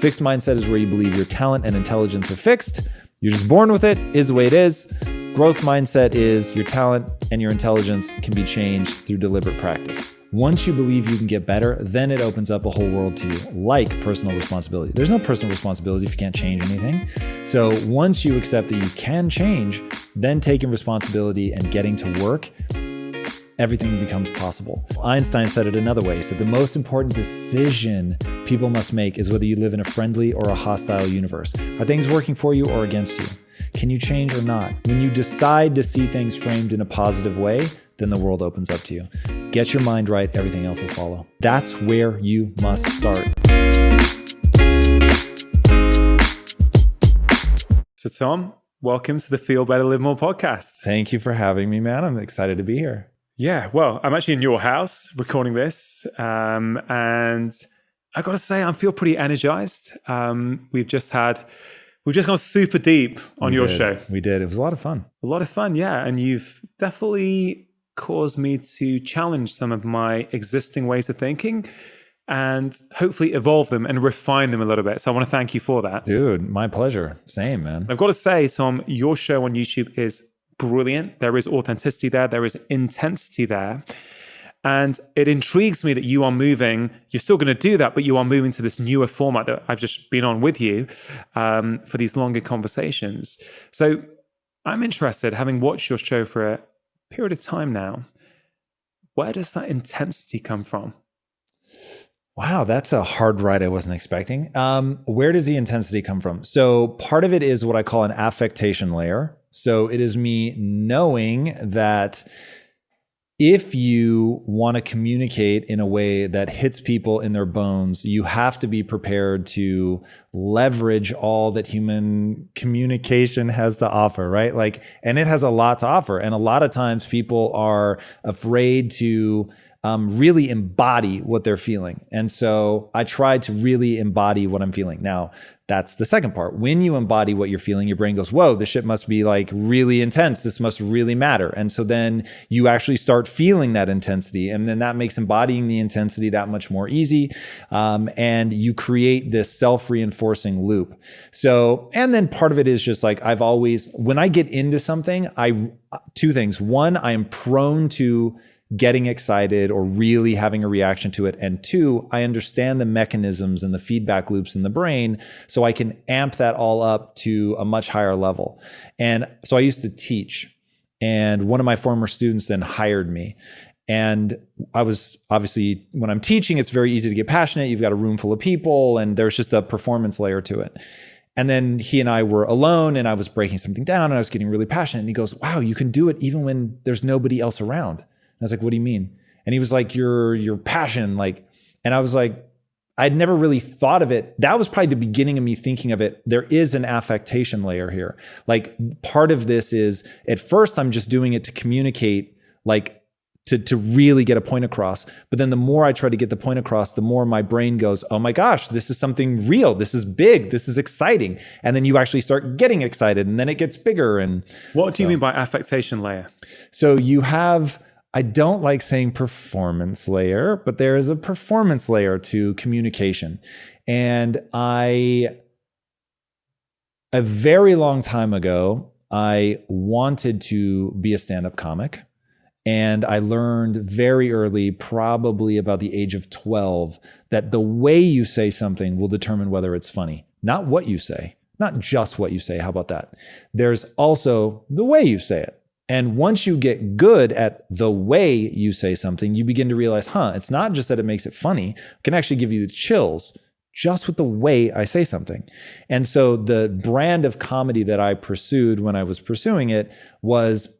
Fixed mindset is where you believe your talent and intelligence are fixed. You're just born with it, is the way it is. Growth mindset is your talent and your intelligence can be changed through deliberate practice. Once you believe you can get better, then it opens up a whole world to you, like personal responsibility. There's no personal responsibility if you can't change anything. So once you accept that you can change, then taking responsibility and getting to work, everything becomes possible. Einstein said it another way. He said the most important decision people must make is whether you live in a friendly or a hostile universe. Are things working for you or against you? Can you change or not? When you decide to see things framed in a positive way, then the world opens up to you. Get your mind right, everything else will follow. That's where you must start. So Tom, welcome to the Feel Better, Live More podcast. Thank you for having me, man. I'm excited to be here. Yeah, well, I'm actually in your house recording this. And I got to say, I feel pretty energized. We've just gone super deep on your show. We did. It was a lot of fun. A lot of fun, yeah. And you've definitely caused me to challenge some of my existing ways of thinking and hopefully evolve them and refine them a little bit. So I want to thank you for that. Dude, my pleasure. Same, man. I've got to say, Tom, your show on YouTube is brilliant. There is authenticity there. There is intensity there. And it intrigues me that you are moving. You're still going to do that, but you are moving to this newer format that I've just been on with you for these longer conversations. So I'm interested, having watched your show for a period of time now, where does that intensity come from? Wow, that's a hard ride I wasn't expecting. Where does the intensity come from? So part of it is what I call an affectation layer. So it is me knowing that if you want to communicate in a way that hits people in their bones, you have to be prepared to leverage all that human communication has to offer, right? And it has a lot to offer. And a lot of times people are afraid to really embody what they're feeling. And so I try to really embody what I'm feeling. Now, that's the second part. When you embody what you're feeling, your brain goes, whoa, this shit must be really intense. This must really matter. And so then you actually start feeling that intensity. And then that makes embodying the intensity that much more easy. And you create this self-reinforcing loop. So, and then part of it is just when I get into something, two things. One, I am prone to getting excited or really having a reaction to it. And two, I understand the mechanisms and the feedback loops in the brain, so I can amp that all up to a much higher level. And so I used to teach, and one of my former students then hired me. And I was obviously, when I'm teaching, it's very easy to get passionate. You've got a room full of people and there's just a performance layer to it. And then he and I were alone and I was breaking something down and I was getting really passionate. And he goes, wow, you can do it even when there's nobody else around. I was like, what do you mean? And he was like, your passion. And I was like, I'd never really thought of it. That was probably the beginning of me thinking of it. There is an affectation layer here. Part of this is, at first I'm just doing it to communicate, to really get a point across. But then the more I try to get the point across, the more my brain goes, oh my gosh, this is something real. This is big. This is exciting. And then you actually start getting excited and then it gets bigger. And what do you mean by affectation layer? So you have, I don't like saying performance layer, but there is a performance layer to communication. And a very long time ago, I wanted to be a stand-up comic. And I learned very early, probably about the age of 12, that the way you say something will determine whether it's funny, not what you say, not just what you say. How about that? There's also the way you say it. And once you get good at the way you say something, you begin to realize, it's not just that it makes it funny. It can actually give you the chills just with the way I say something. And so the brand of comedy that I pursued when I was pursuing it was,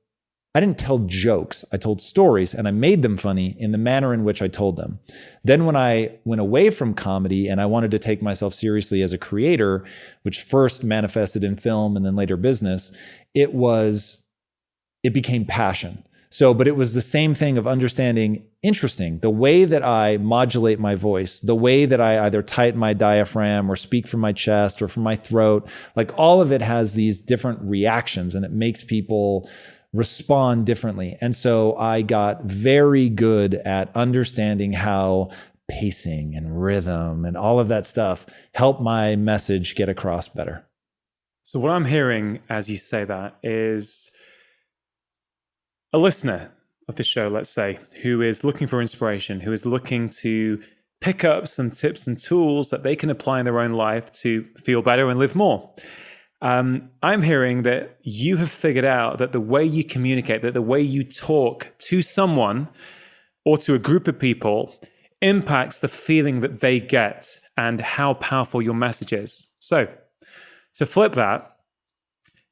I didn't tell jokes. I told stories and I made them funny in the manner in which I told them. Then when I went away from comedy and I wanted to take myself seriously as a creator, which first manifested in film and then later business, it became passion. But it was the same thing of understanding, interesting, the way that I modulate my voice, the way that I either tighten my diaphragm or speak from my chest or from my throat, all of it has these different reactions and it makes people respond differently. And so I got very good at understanding how pacing and rhythm and all of that stuff help my message get across better. So what I'm hearing as you say that is a listener of the show, let's say, who is looking for inspiration, who is looking to pick up some tips and tools that they can apply in their own life to feel better and live more. I'm hearing that you have figured out that the way you communicate, that the way you talk to someone or to a group of people impacts the feeling that they get and how powerful your message is. So to flip that,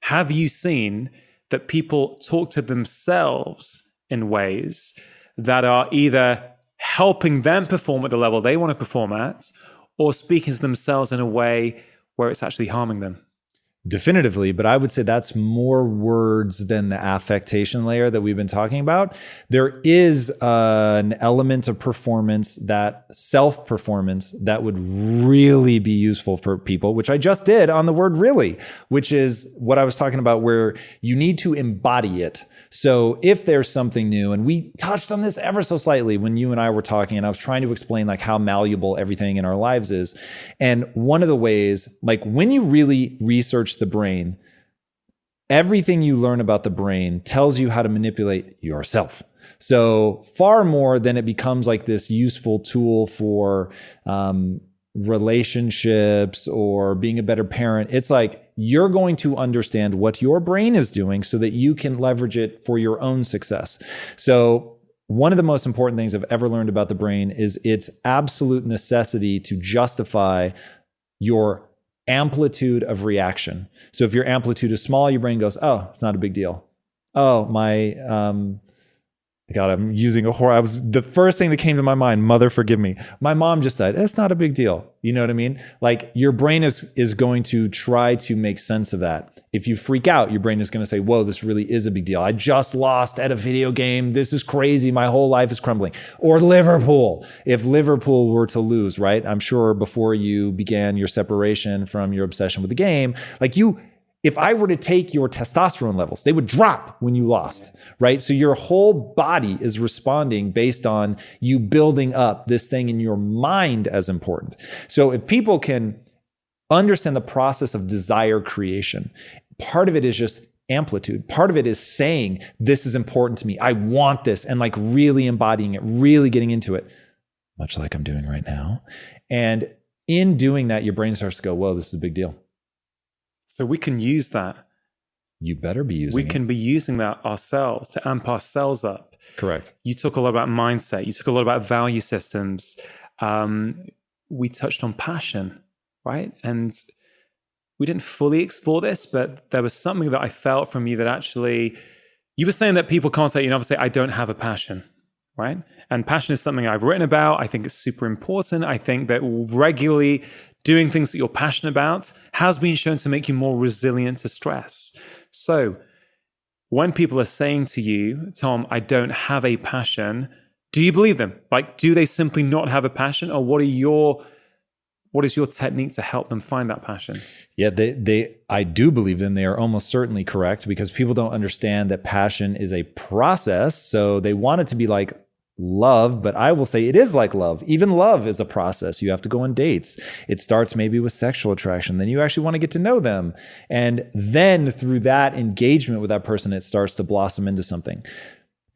have you seen that people talk to themselves in ways that are either helping them perform at the level they want to perform at, or speaking to themselves in a way where it's actually harming them? Definitively, but I would say that's more words than the affectation layer that we've been talking about. There is an element of performance, that self-performance, that would really be useful for people, which I just did on the word really, which is what I was talking about, where you need to embody it. So if there's something new, and we touched on this ever so slightly when you and I were talking, and I was trying to explain like how malleable everything in our lives is. And one of the ways, like when you really research the brain, everything you learn about the brain tells you how to manipulate yourself. So far more than it becomes like this useful tool for relationships or being a better parent. It's like you're going to understand what your brain is doing so that you can leverage it for your own success. So one of the most important things I've ever learned about the brain is its absolute necessity to justify your amplitude of reaction. So if your amplitude is small, your brain goes, oh, it's not a big deal. Oh, God, I'm using the first thing that came to my mind, mother, forgive me. My mom just died. It's not a big deal. You know what I mean? Like your brain is going to try to make sense of that. If you freak out, your brain is going to say, whoa, this really is a big deal. I just lost at a video game. This is crazy. My whole life is crumbling. Or Liverpool. If Liverpool were to lose, right? I'm sure before you began your separation from your obsession with the game, if I were to take your testosterone levels, they would drop when you lost, right? So your whole body is responding based on you building up this thing in your mind as important. So if people can understand the process of desire creation, part of it is just amplitude. Part of it is saying, this is important to me. I want this, and like really embodying it, really getting into it, much like I'm doing right now. And in doing that, your brain starts to go, whoa, this is a big deal. So we can use that. You better be using it. We can be using that ourselves to amp ourselves up. Correct. You talk a lot about mindset. You talk a lot about value systems. We touched on passion, right? And we didn't fully explore this, but there was something that I felt from you that actually, you were saying that people can't say, obviously, I don't have a passion, right? And passion is something I've written about. I think it's super important. I think that regularly doing things that you're passionate about has been shown to make you more resilient to stress. So when people are saying to you, Tom, I don't have a passion, do you believe them? Like, do they simply not have a passion? Or what is your technique to help them find that passion? Yeah, I do believe them. They are almost certainly correct, because people don't understand that passion is a process. So they want it to be like love, but I will say it is like love. Even love is a process. You have to go on dates. It starts maybe with sexual attraction. Then you actually want to get to know them. And then through that engagement with that person, it starts to blossom into something.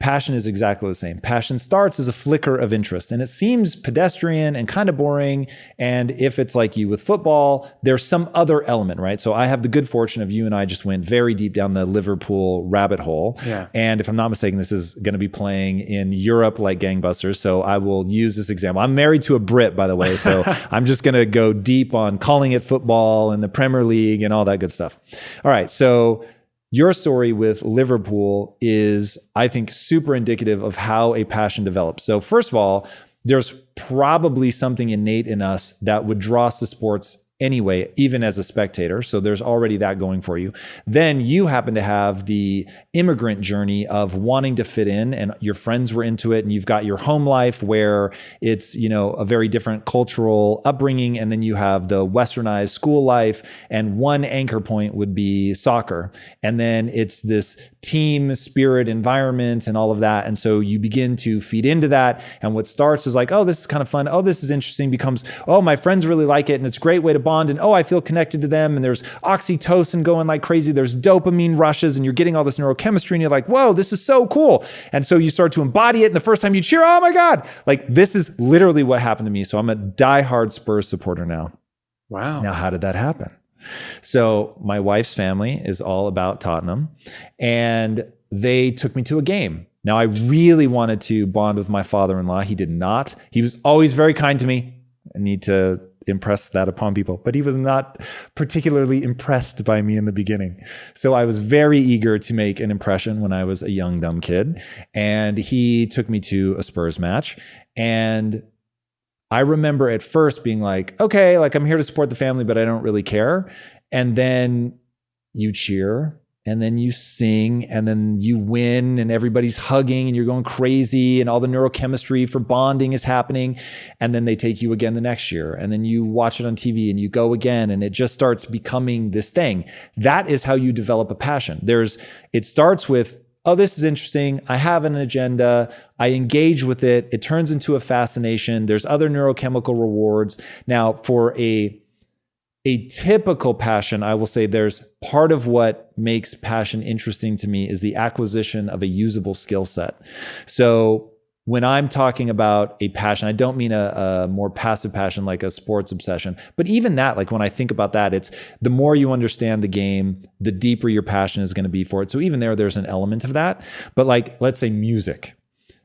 Passion is exactly the same. Passion starts as a flicker of interest, and it seems pedestrian and kind of boring. And if it's like you with football, there's some other element, right? So I have the good fortune of you and I just went very deep down the Liverpool rabbit hole. Yeah. And if I'm not mistaken, this is going to be playing in Europe like gangbusters. So I will use this example. I'm married to a Brit, by the way. So I'm just going to go deep on calling it football and the Premier League and all that good stuff. All right. So your story with Liverpool is, I think, super indicative of how a passion develops. So first of all, there's probably something innate in us that would draw us to sports anyway, even as a spectator. So there's already that going for you. Then you happen to have the immigrant journey of wanting to fit in, and your friends were into it, and you've got your home life where it's, a very different cultural upbringing. And then you have the westernized school life, and one anchor point would be soccer. And then it's this team spirit environment and all of that. And so you begin to feed into that. And what starts is like, oh, this is kind of fun. Oh, this is interesting, becomes, oh, my friends really like it. And it's a great way to bond. And oh, I feel connected to them. And there's oxytocin going like crazy. There's dopamine rushes, and you're getting all this neurochemistry, and you're like, whoa, this is so cool. And so you start to embody it. And the first time you cheer, oh my God, like this is literally what happened to me. So I'm a diehard Spurs supporter now. Wow. Now, how did that happen? So my wife's family is all about Tottenham, and they took me to a game. Now, I really wanted to bond with my father-in-law. He did not. He was always very kind to me. I need to impress that upon people, but he was not particularly impressed by me in the beginning. So I was very eager to make an impression when I was a young, dumb kid. And he took me to a Spurs match. And I remember at first being like, okay, like I'm here to support the family, but I don't really care. And then you cheer, and then you sing, and then you win, and everybody's hugging, and you're going crazy, and all the neurochemistry for bonding is happening. And then they take you again the next year, and then you watch it on TV, and you go again, and it just starts becoming this thing. That is how you develop a passion. It starts with, oh, this is interesting. I have an agenda. I engage with it. It turns into a fascination. There's other neurochemical rewards. Now, for a typical passion, I will say there's part of what makes passion interesting to me is the acquisition of a usable skill set. So when I'm talking about a passion, I don't mean a more passive passion like a sports obsession, but even that, like when I think about that, it's the more you understand the game, the deeper your passion is going to be for it. So even there's an element of that. But like, let's say music.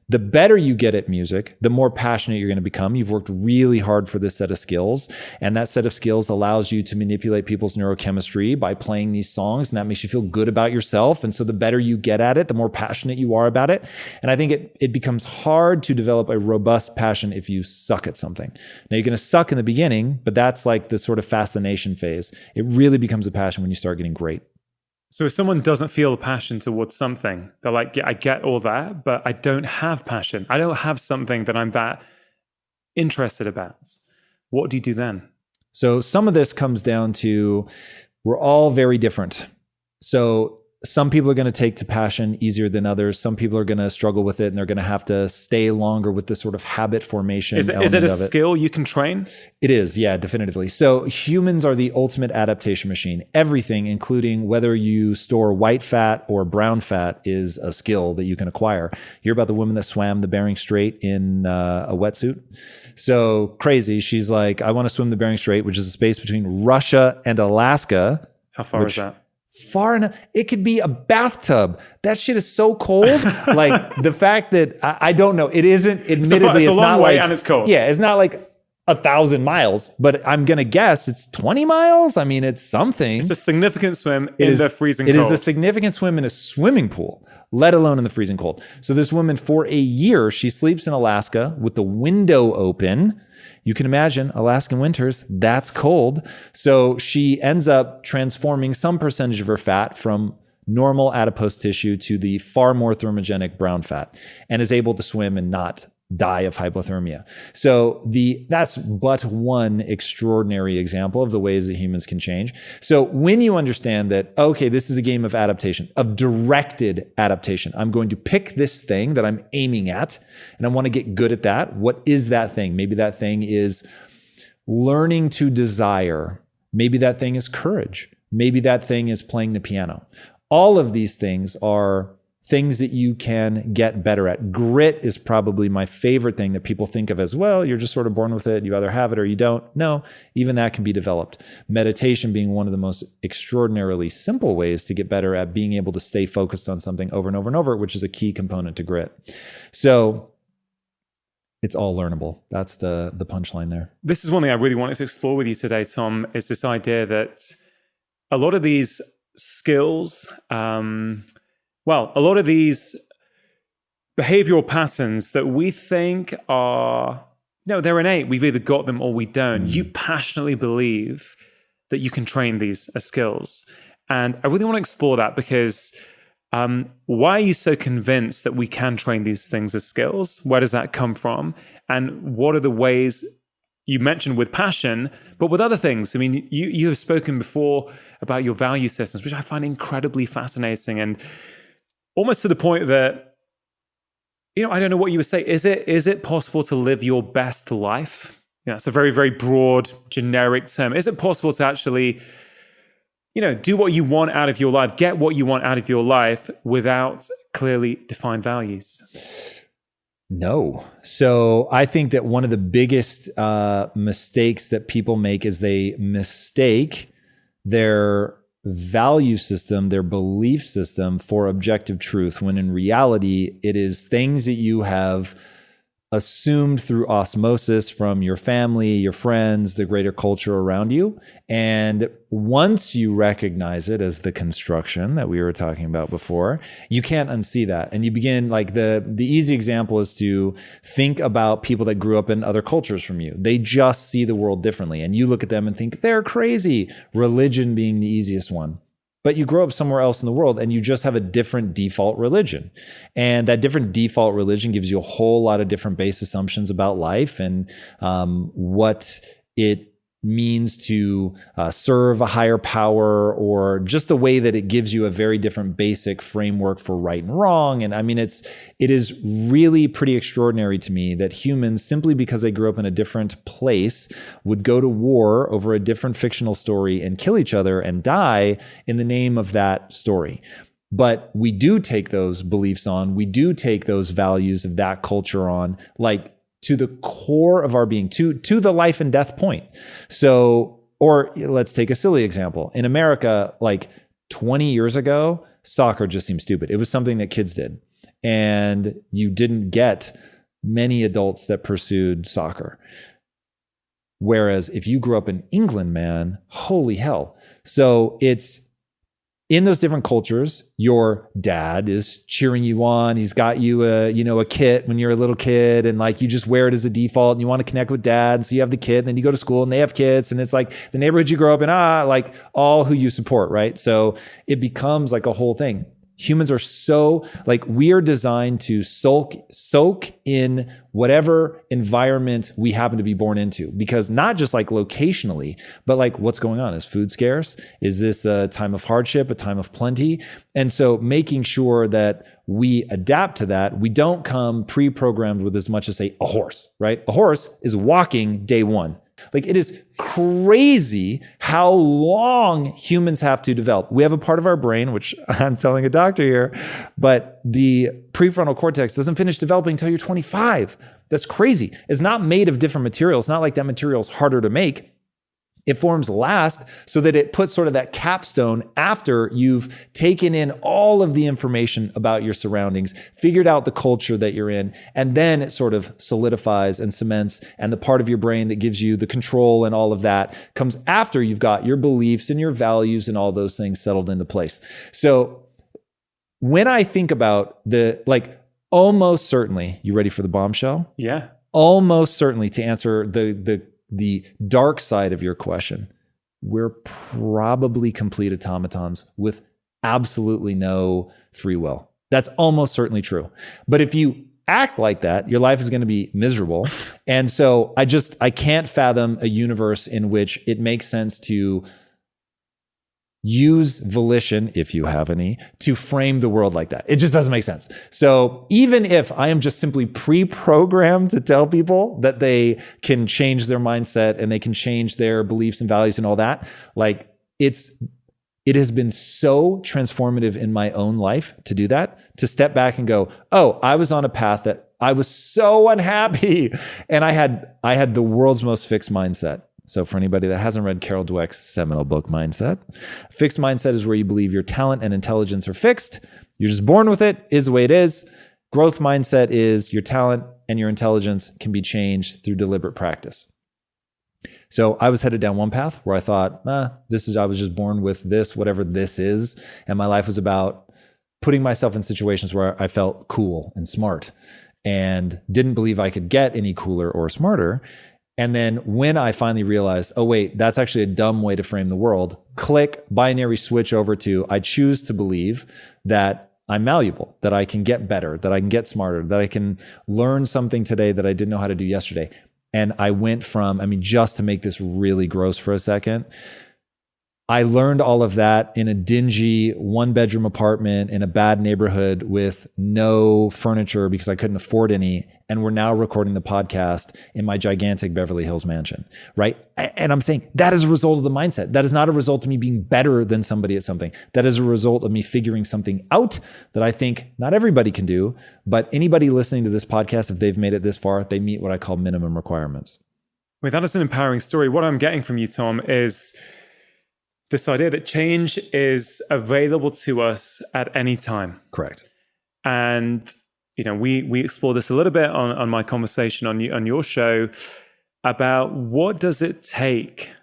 The better you get at music, the more passionate you're going to become. You've worked really hard for this set of skills, and that set of skills allows you to manipulate people's neurochemistry by playing these songs, and that makes you feel good about yourself. And so the better you get at it, the more passionate you are about it. And I think it becomes hard to develop a robust passion if you suck at something. Now, you're going to suck in the beginning, but that's like the sort of fascination phase. It really becomes a passion when you start getting great. So if someone doesn't feel a passion towards something, they're like, yeah, I get all that, but I don't have passion. I don't have something that I'm that interested about. What do you do then? So some of this comes down to we're all very different. So some people are going to take to passion easier than others. Some people are going to struggle with it, and they're going to have to stay longer with the sort of habit formation. Is it a skill you can train? It is, yeah, definitively. So humans are the ultimate adaptation machine. Everything, including whether you store white fat or brown fat, is a skill that you can acquire. You hear about the woman that swam the Bering Strait in a wetsuit? So crazy. She's like, I want to swim the Bering Strait, which is a space between Russia and Alaska. How far is that? Far enough. It could be a bathtub. That shit is so cold. Like the fact that I don't know. It isn't. Admittedly, it's a long not way like, and it's cold. Yeah, it's not like 1,000 miles, but I'm gonna guess it's 20 miles. I mean, it's something. It's a significant swim in the freezing cold. It is a significant swim in a swimming pool, let alone in the freezing cold. So this woman, for a year, she sleeps in Alaska with the window open. You can imagine Alaskan winters, that's cold. So she ends up transforming some percentage of her fat from normal adipose tissue to the far more thermogenic brown fat, and is able to swim and not die of hypothermia. So that's but one extraordinary example of the ways that humans can change. So when you understand that, okay, this is a game of adaptation, of directed adaptation. I'm going to pick this thing that I'm aiming at, and I want to get good at that. What is that thing? Maybe that thing is learning to desire. Maybe that thing is courage. Maybe that thing is playing the piano. All of these things are things that you can get better at. Grit is probably my favorite thing that people think of as, well, you're just sort of born with it. You either have it or you don't. No, even that can be developed. Meditation being one of the most extraordinarily simple ways to get better at being able to stay focused on something over and over and over, which is a key component to grit. So it's all learnable. That's the punchline there. This is one thing I really wanted to explore with you today, Tom, is this idea that a lot of these skills, a lot of these behavioral patterns that we think are, no, they're innate. We've either got them or we don't. You passionately believe that you can train these as skills. And I really want to explore that because why are you so convinced that we can train these things as skills? Where does that come from? And what are the ways you mentioned with passion, but with other things? I mean, you have spoken before about your value systems, which I find incredibly fascinating and almost to the point that, I don't know what you would say. Is it possible to live your best life? It's a very, very broad, generic term. Is it possible to actually, do what you want out of your life, get what you want out of your life without clearly defined values? No. So I think that one of the biggest mistakes that people make is they mistake their value system, their belief system for objective truth, when in reality, it is things that you have assumed through osmosis from your family, your friends, the greater culture around you. And once you recognize it as the construction that we were talking about before, you can't unsee that. And you begin, like the easy example is to think about people that grew up in other cultures from you. They just see the world differently. And you look at them and think they're crazy. Religion being the easiest one. But you grow up somewhere else in the world and you just have a different default religion. And that different default religion gives you a whole lot of different base assumptions about life and what it means to serve a higher power, or just the way that it gives you a very different basic framework for right and wrong. And I mean, it is really pretty extraordinary to me that humans, simply because they grew up in a different place, would go to war over a different fictional story and kill each other and die in the name of that story. But we do take those beliefs on, we do take those values of that culture on, like to the core of our being, to the life and death point. So, or let's take a silly example. In America, like 20 years ago, soccer just seemed stupid. It was something that kids did. And you didn't get many adults that pursued soccer. Whereas if you grew up in England, man, holy hell. So it's, in those different cultures, your dad is cheering you on. He's got you a kit when you're a little kid, and like you just wear it as a default and you want to connect with dad. So you have the kid, and then you go to school and they have kids, and it's like the neighborhood you grow up in, like all who you support, right? So it becomes like a whole thing. Humans are so, like, we are designed to soak in whatever environment we happen to be born into, because not just like locationally, but like what's going on. Is food scarce? Is this a time of hardship, a time of plenty? And so making sure that we adapt to that, we don't come pre-programmed with as much as, say, a horse, right? A horse is walking day one. Like, it is crazy how long humans have to develop. We have a part of our brain, which I'm telling a doctor here, but the prefrontal cortex doesn't finish developing until you're 25. That's crazy. It's not made of different materials. It's not like that material is harder to make. It forms last so that it puts sort of that capstone after you've taken in all of the information about your surroundings, figured out the culture that you're in, and then it sort of solidifies and cements. And the part of your brain that gives you the control and all of that comes after you've got your beliefs and your values and all those things settled into place. So when I think about almost certainly, you ready for the bombshell? Yeah. Almost certainly, to answer the dark side of your question, we're probably complete automatons with absolutely no free will. That's almost certainly true. But if you act like that, your life is going to be miserable. And so I can't fathom a universe in which it makes sense to use volition, if you have any, to frame the world like that. It just doesn't make sense. So even if I am just simply pre-programmed to tell people that they can change their mindset and they can change their beliefs and values and all that, like it has been so transformative in my own life to do that, to step back and go, oh, I was on a path that I was so unhappy. And I had the world's most fixed mindset. So for anybody that hasn't read Carol Dweck's seminal book, Mindset, fixed mindset is where you believe your talent and intelligence are fixed. You're just born with it, is the way it is. Growth mindset is your talent and your intelligence can be changed through deliberate practice. So I was headed down one path where I thought, I was just born with this, whatever this is. And my life was about putting myself in situations where I felt cool and smart. and didn't believe I could get any cooler or smarter. And then when I finally realized, oh, wait, that's actually a dumb way to frame the world, click, binary switch over to, I choose to believe that I'm malleable, that I can get better, that I can get smarter, that I can learn something today that I didn't know how to do yesterday. And I went from, just to make this really gross for a second, I learned all of that in a dingy 1-bedroom apartment in a bad neighborhood with no furniture because I couldn't afford any. And we're now recording the podcast in my gigantic Beverly Hills mansion, right? And I'm saying that is a result of the mindset. That is not a result of me being better than somebody at something. That is a result of me figuring something out that I think not everybody can do, but anybody listening to this podcast, if they've made it this far, they meet what I call minimum requirements. Well, that is an empowering story. What I'm getting from you, Tom, is this idea that change is available to us at any time. Correct. And, we explore this a little bit on my conversation on your show about what does it take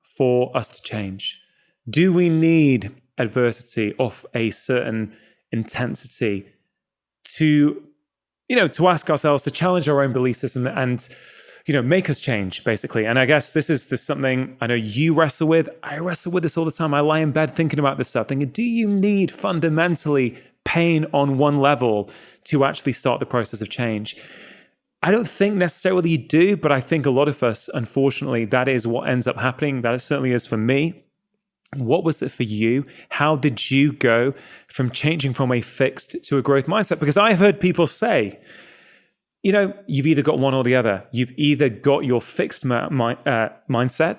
for us to change? Do we need adversity of a certain intensity to ask ourselves, to challenge our own belief system and make us change, basically? And I guess this is something I know you wrestle with. I wrestle with this all the time. I lie in bed thinking about this stuff, thinking, do you need fundamentally pain on one level to actually start the process of change? I don't think necessarily you do, but I think a lot of us, unfortunately, that is what ends up happening. That certainly is for me. What was it for you? How did you go from changing from a fixed to a growth mindset? Because I've heard people say, you've either got one or the other. You've either got your fixed mindset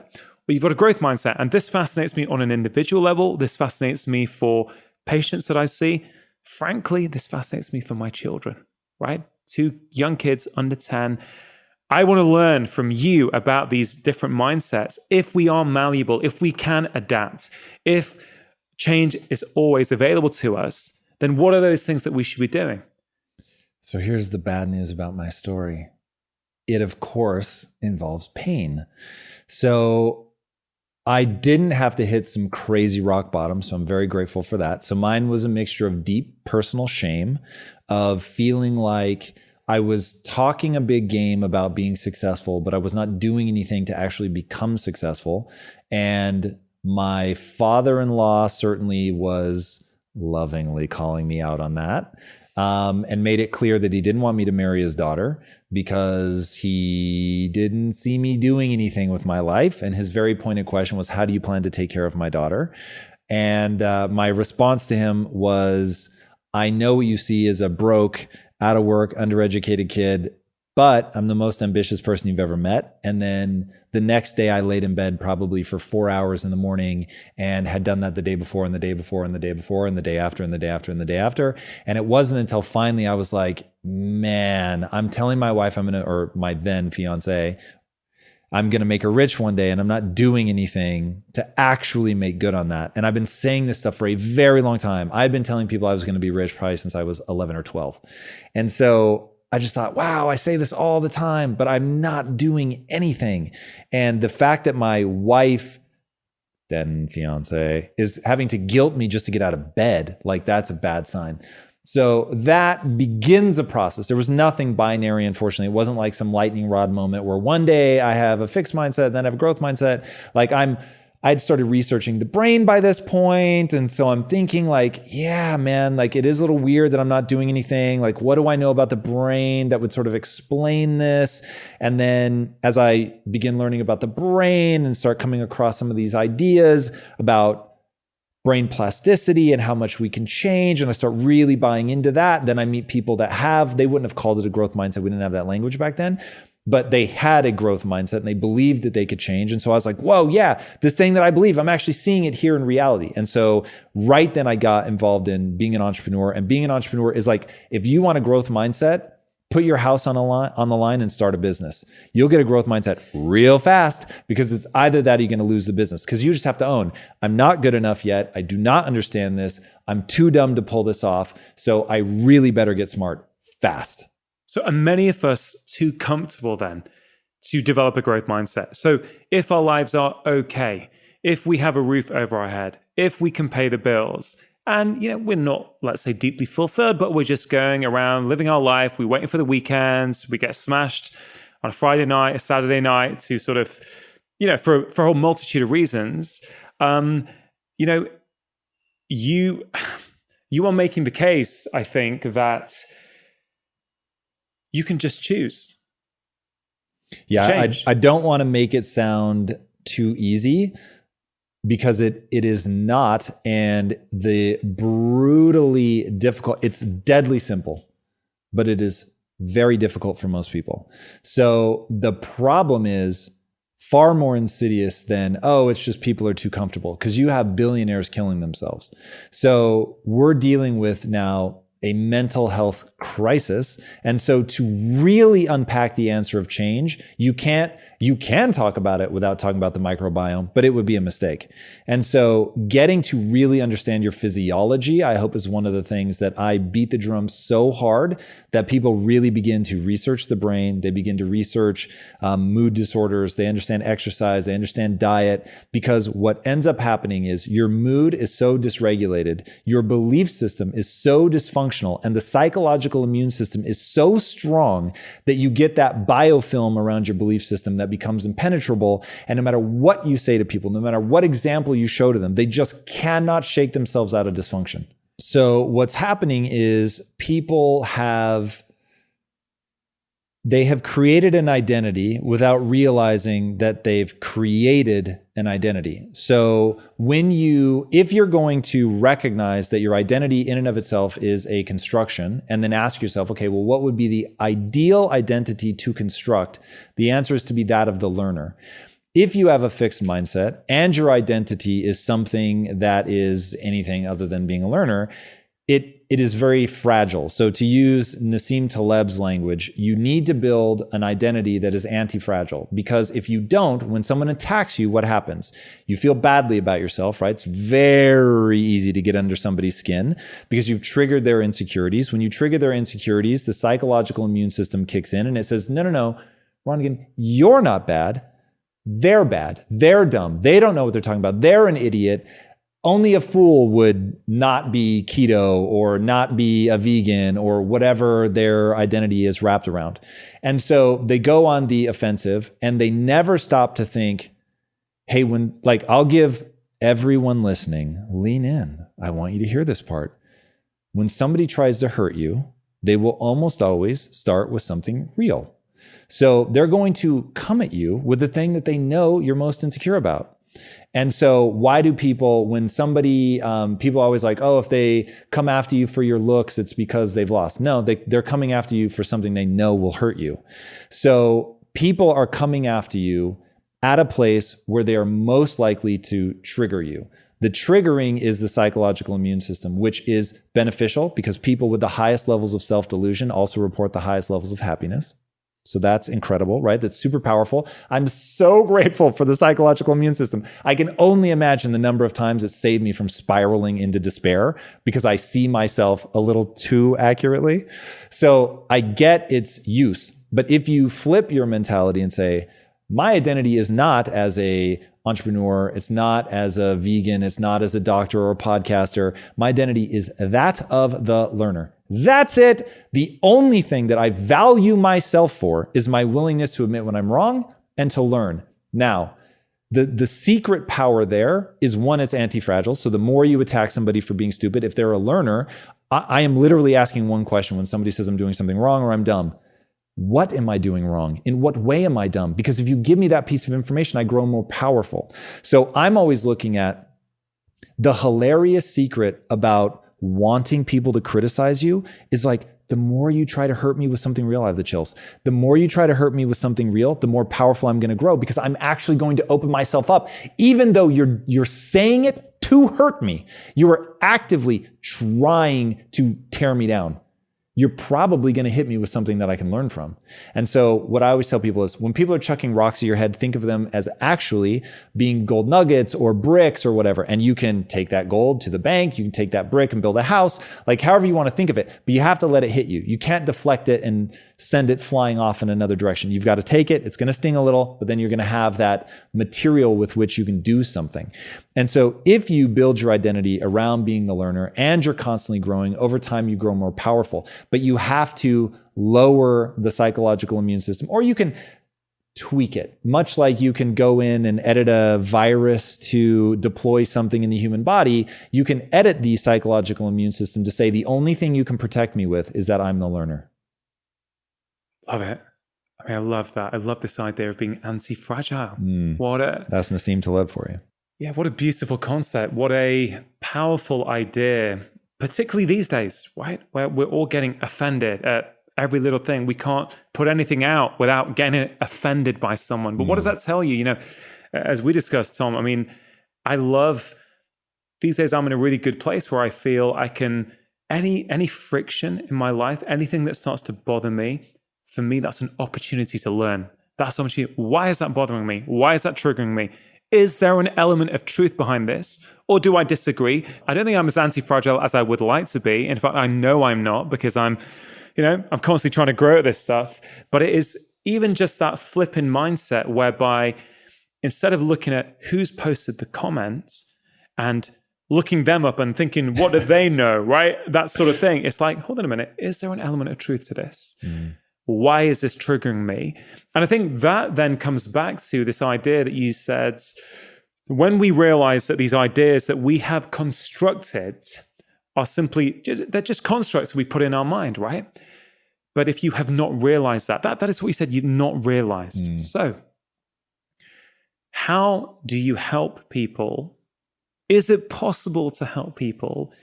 or you've got a growth mindset. And this fascinates me on an individual level. This fascinates me for patients that I see. Frankly, this fascinates me for my children, right? 2 young kids under 10. I want to learn from you about these different mindsets. If we are malleable, if we can adapt, if change is always available to us, then what are those things that we should be doing? So here's the bad news about my story. It, of course, involves pain. So I didn't have to hit some crazy rock bottom, so I'm very grateful for that. So mine was a mixture of deep personal shame, of feeling like I was talking a big game about being successful, but I was not doing anything to actually become successful. And my father-in-law certainly was lovingly calling me out on that. And made it clear that he didn't want me to marry his daughter because he didn't see me doing anything with my life. And his very pointed question was, how do you plan to take care of my daughter? And my response to him was, I know what you see as a broke, out of work, undereducated kid, but I'm the most ambitious person you've ever met. And then the next day I laid in bed probably for 4 hours in the morning and had done that the day before and the day before and the day before and the day after and the day after and the day after. And it wasn't until finally I was like, man, I'm telling my wife or my then fiance, I'm going to make her rich one day, and I'm not doing anything to actually make good on that. And I've been saying this stuff for a very long time. I've been telling people I was going to be rich probably since I was 11 or 12. And so I just thought, wow, I say this all the time, but I'm not doing anything. And the fact that my wife, then fiance, is having to guilt me just to get out of bed, like that's a bad sign. So that begins a process. There was nothing binary, unfortunately. It wasn't like some lightning rod moment where one day I have a fixed mindset, then I have a growth mindset. Like I'd started researching the brain by this point. And so I'm thinking like, yeah, man, like it is a little weird that I'm not doing anything. Like, what do I know about the brain that would sort of explain this? And then as I begin learning about the brain and start coming across some of these ideas about brain plasticity and how much we can change, and I start really buying into that, then I meet people that they wouldn't have called it a growth mindset. We didn't have that language back then. But they had a growth mindset and they believed that they could change. And so I was like, whoa, yeah, this thing that I believe, I'm actually seeing it here in reality. And so right then I got involved in being an entrepreneur. And being an entrepreneur is like, if you want a growth mindset, put your house on the line and start a business. You'll get a growth mindset real fast because it's either that or you're going to lose the business, because you just have to own, I'm not good enough yet. I do not understand this. I'm too dumb to pull this off. So I really better get smart fast. So are many of us too comfortable then to develop a growth mindset? So if our lives are okay, if we have a roof over our head, if we can pay the bills, And, we're not, let's say, deeply fulfilled, but we're just going around living our life. We're waiting for the weekends. We get smashed on a Friday night, a Saturday night to sort of, for a whole multitude of reasons. You are making the case, I think, that you can just choose. Yeah, I don't want to make it sound too easy, because it is not, and the brutally difficult, it's deadly simple, but it is very difficult for most people. So the problem is far more insidious than, it's just people are too comfortable, because you have billionaires killing themselves. So we're dealing with now a mental health crisis. And so to really unpack the answer of change, you can talk about it without talking about the microbiome, but it would be a mistake. And so getting to really understand your physiology, I hope, is one of the things that I beat the drum so hard that people really begin to research the brain. They begin to research mood disorders. They understand exercise. They understand diet, because what ends up happening is your mood is so dysregulated, your belief system is so dysfunctional, and the psychological immune system is so strong that you get that biofilm around your belief system that becomes impenetrable. And no matter what you say to people, no matter what example you show to them, they just cannot shake themselves out of dysfunction. So what's happening is they have created an identity without realizing that they've created an identity. So if you're going to recognize that your identity in and of itself is a construction, and then ask yourself, okay, well, what would be the ideal identity to construct? The answer is to be that of the learner. If you have a fixed mindset and your identity is something that is anything other than being a learner, it is very fragile. So to use Nassim Taleb's language, you need to build an identity that is anti-fragile, because if you don't, when someone attacks you, what happens? You feel badly about yourself, right? It's very easy to get under somebody's skin because you've triggered their insecurities. When you trigger their insecurities, the psychological immune system kicks in and it says, no, Rangan, you're not bad. They're bad. They're dumb. They don't know what they're talking about. They're an idiot. Only a fool would not be keto or not be a vegan or whatever their identity is wrapped around. And so they go on the offensive and they never stop to think, hey, I'll give everyone listening, lean in. I want you to hear this part. When somebody tries to hurt you, they will almost always start with something real. So they're going to come at you with the thing that they know you're most insecure about. And so why do people, when somebody, people always like, if they come after you for your looks, it's because they've lost. No, they're coming after you for something they know will hurt you. So people are coming after you at a place where they are most likely to trigger you. The triggering is the psychological immune system, which is beneficial because people with the highest levels of self-delusion also report the highest levels of happiness. So that's incredible, right? That's super powerful. I'm so grateful for the psychological immune system. I can only imagine the number of times it saved me from spiraling into despair because I see myself a little too accurately. So I get its use. But if you flip your mentality and say, my identity is not as a entrepreneur, it's not as a vegan, it's not as a doctor or a podcaster. My identity is that of the learner. That's it. The only thing that I value myself for is my willingness to admit when I'm wrong and to learn. Now, the secret power there is, one, it's anti-fragile. So the more you attack somebody for being stupid, if they're a learner, I am literally asking one question when somebody says I'm doing something wrong or I'm dumb. What am I doing wrong? In what way am I dumb? Because if you give me that piece of information, I grow more powerful. So I'm always looking at the hilarious secret about wanting people to criticize you is like, the more you try to hurt me with something real, I have the chills. The more you try to hurt me with something real, the more powerful I'm going to grow because I'm actually going to open myself up. Even though you're saying it to hurt me, you are actively trying to tear me down. You're probably going to hit me with something that I can learn from. And so what I always tell people is when people are chucking rocks at your head, think of them as actually being gold nuggets or bricks or whatever. And you can take that gold to the bank. You can take that brick and build a house, like however you want to think of it, but you have to let it hit you. You can't deflect it and send it flying off in another direction. You've got to take it. It's going to sting a little, but then you're going to have that material with which you can do something. And so if you build your identity around being the learner and you're constantly growing, over time you grow more powerful, but you have to lower the psychological immune system, or you can tweak it, much like you can go in and edit a virus to deploy something in the human body. You can edit the psychological immune system to say the only thing you can protect me with is that I'm the learner. Love it. I mean, I love that. I love this idea of being anti-fragile. That's Nassim Taleb for you. Yeah, what a beautiful concept. What a powerful idea, particularly these days, right? Where we're all getting offended at every little thing. We can't put anything out without getting offended by someone. But what does that tell you? You know, as we discussed, Tom, I mean, I love these days I'm in a really good place where I feel I can, any friction in my life, anything that starts to bother me, for me, that's an opportunity to learn. That's an opportunity. Why is that bothering me? Why is that triggering me? Is there an element of truth behind this? Or do I disagree? I don't think I'm as anti-fragile as I would like to be. In fact, I know I'm not, because I'm constantly trying to grow at this stuff. But it is even just that flipping mindset whereby instead of looking at who's posted the comments and looking them up and thinking, what do they know, right? That sort of thing. It's like, hold on a minute. Is there an element of truth to this? Why is this triggering me? And I think that then comes back to this idea that you said, when we realize that these ideas that we have constructed are simply, they're just constructs we put in our mind, right? But if you have not realized that is what you said, you've not realized. So how do you help people? Is it possible to help people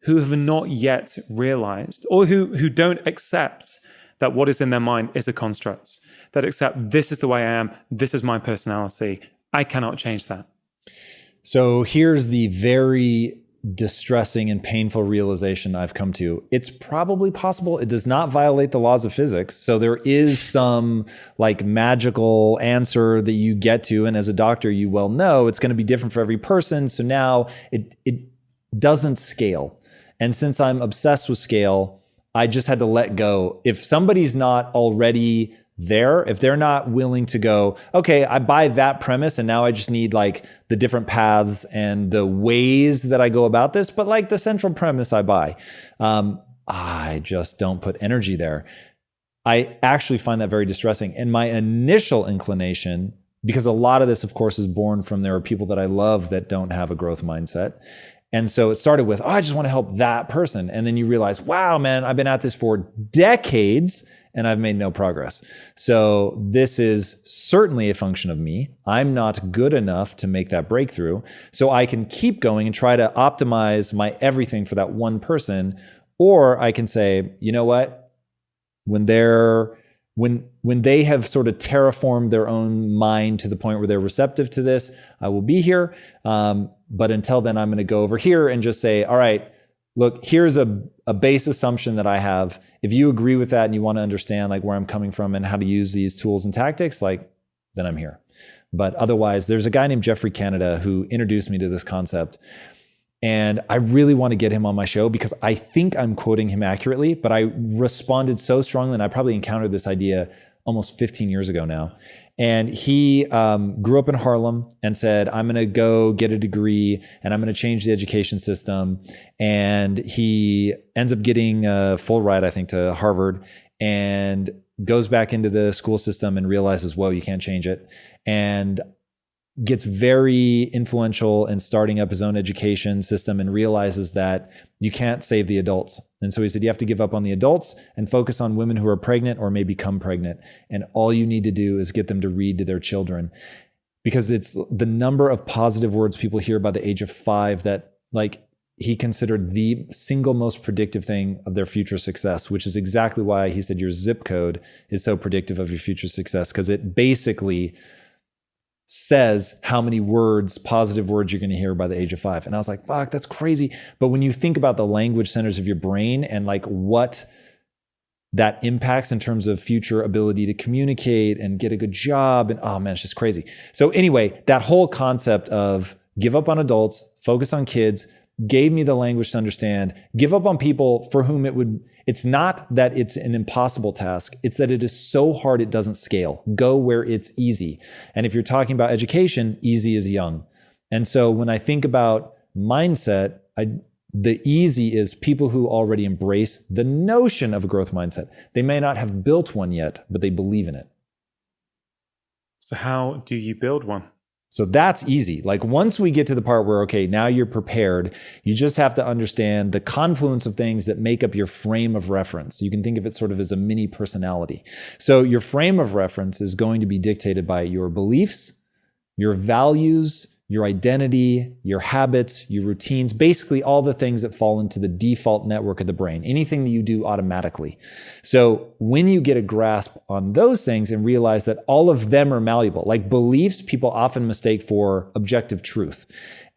who have not yet realized, or who don't accept that what is in their mind is a construct, that accept this is the way I am, this is my personality, I cannot change that? So here's the very distressing and painful realization I've come to. It's probably possible. It does not violate the laws of physics. So there is some like magical answer that you get to. And as a doctor, you well know it's going to be different for every person. So now it doesn't scale. And since I'm obsessed with scale, I just had to let go. If somebody's not already there, if they're not willing to go, okay, I buy that premise and now I just need like the different paths and the ways that I go about this, but like the central premise I buy, I just don't put energy there. I actually find that very distressing. And my initial inclination, because a lot of this, of course, is born from there are people that I love that don't have a growth mindset. And so it started with, I just want to help that person. And then you realize, wow, man, I've been at this for decades and I've made no progress. So this is certainly a function of me. I'm not good enough to make that breakthrough. So I can keep going and try to optimize my everything for that one person. Or I can say, you know what? When they have sort of terraformed their own mind to the point where they're receptive to this, I will be here. But until then, I'm going to go over here and just say, all right, look, here's a base assumption that I have. If you agree with that and you want to understand like where I'm coming from and how to use these tools and tactics, like then I'm here. But otherwise, there's a guy named Jeffrey Canada who introduced me to this concept. And I really want to get him on my show because I think I'm quoting him accurately, but I responded so strongly, and I probably encountered this idea almost 15 years ago now. And he grew up in Harlem and said, I'm going to go get a degree and I'm going to change the education system. And he ends up getting a full ride, I think, to Harvard, and goes back into the school system and realizes, whoa, you can't change it. And gets very influential in starting up his own education system and realizes that you can't save the adults. And so he said, you have to give up on the adults and focus on women who are pregnant or may become pregnant. And all you need to do is get them to read to their children, because it's the number of positive words people hear by the age of 5 that like he considered the single most predictive thing of their future success, which is exactly why he said your zip code is so predictive of your future success, because it basically says how many words, positive words you're going to hear by the age of 5. And I was like, fuck, that's crazy. But when you think about the language centers of your brain and like what that impacts in terms of future ability to communicate and get a good job, and oh man, it's just crazy. So anyway, that whole concept of give up on adults, focus on kids, gave me the language to understand, give up on people for whom it's not that it's an impossible task. It's that it is so hard it doesn't scale. Go where it's easy. And if you're talking about education, easy is young. And so when I think about mindset, the easy is people who already embrace the notion of a growth mindset. They may not have built one yet, but they believe in it. So how do you build one? So that's easy. Like once we get to the part where, okay, now you're prepared, you just have to understand the confluence of things that make up your frame of reference. You can think of it sort of as a mini personality. So your frame of reference is going to be dictated by your beliefs, your values, your identity, your habits, your routines, basically all the things that fall into the default network of the brain, anything that you do automatically. So when you get a grasp on those things and realize that all of them are malleable, like beliefs, people often mistake for objective truth.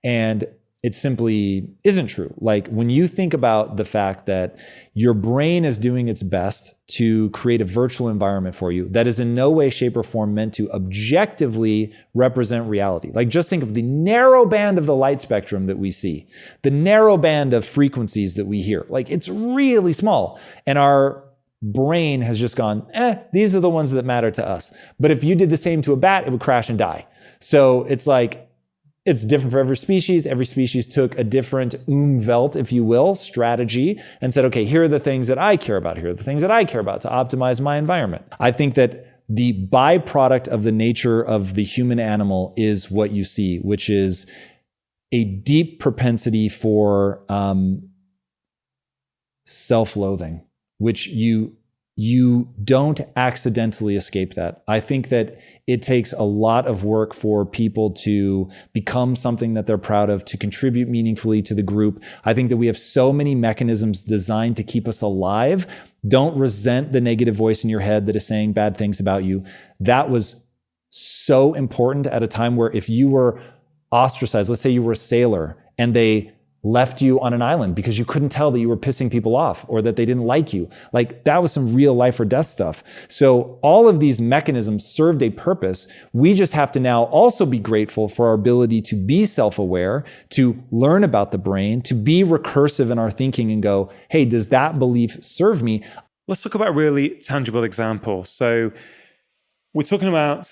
And it simply isn't true. Like when you think about the fact that your brain is doing its best to create a virtual environment for you that is in no way, shape, or form meant to objectively represent reality. Like just think of the narrow band of the light spectrum that we see, the narrow band of frequencies that we hear. Like it's really small. And our brain has just gone, these are the ones that matter to us. But if you did the same to a bat, it would crash and die. So it's like, it's different for every species. Every species took a different Umwelt, if you will, strategy and said, okay, here are the things that I care about. Here are the things that I care about to optimize my environment. I think that the byproduct of the nature of the human animal is what you see, which is a deep propensity for self-loathing, which you don't accidentally escape that. I think that it takes a lot of work for people to become something that they're proud of, to contribute meaningfully to the group. I think that we have so many mechanisms designed to keep us alive. Don't resent the negative voice in your head that is saying bad things about you. That was so important at a time where if you were ostracized, let's say you were a sailor and they left you on an island because you couldn't tell that you were pissing people off or that they didn't like you. Like that was some real life or death stuff. So all of these mechanisms served a purpose. We just have to now also be grateful for our ability to be self-aware, to learn about the brain, to be recursive in our thinking and go, hey, does that belief serve me? Let's talk about a really tangible example. So we're talking about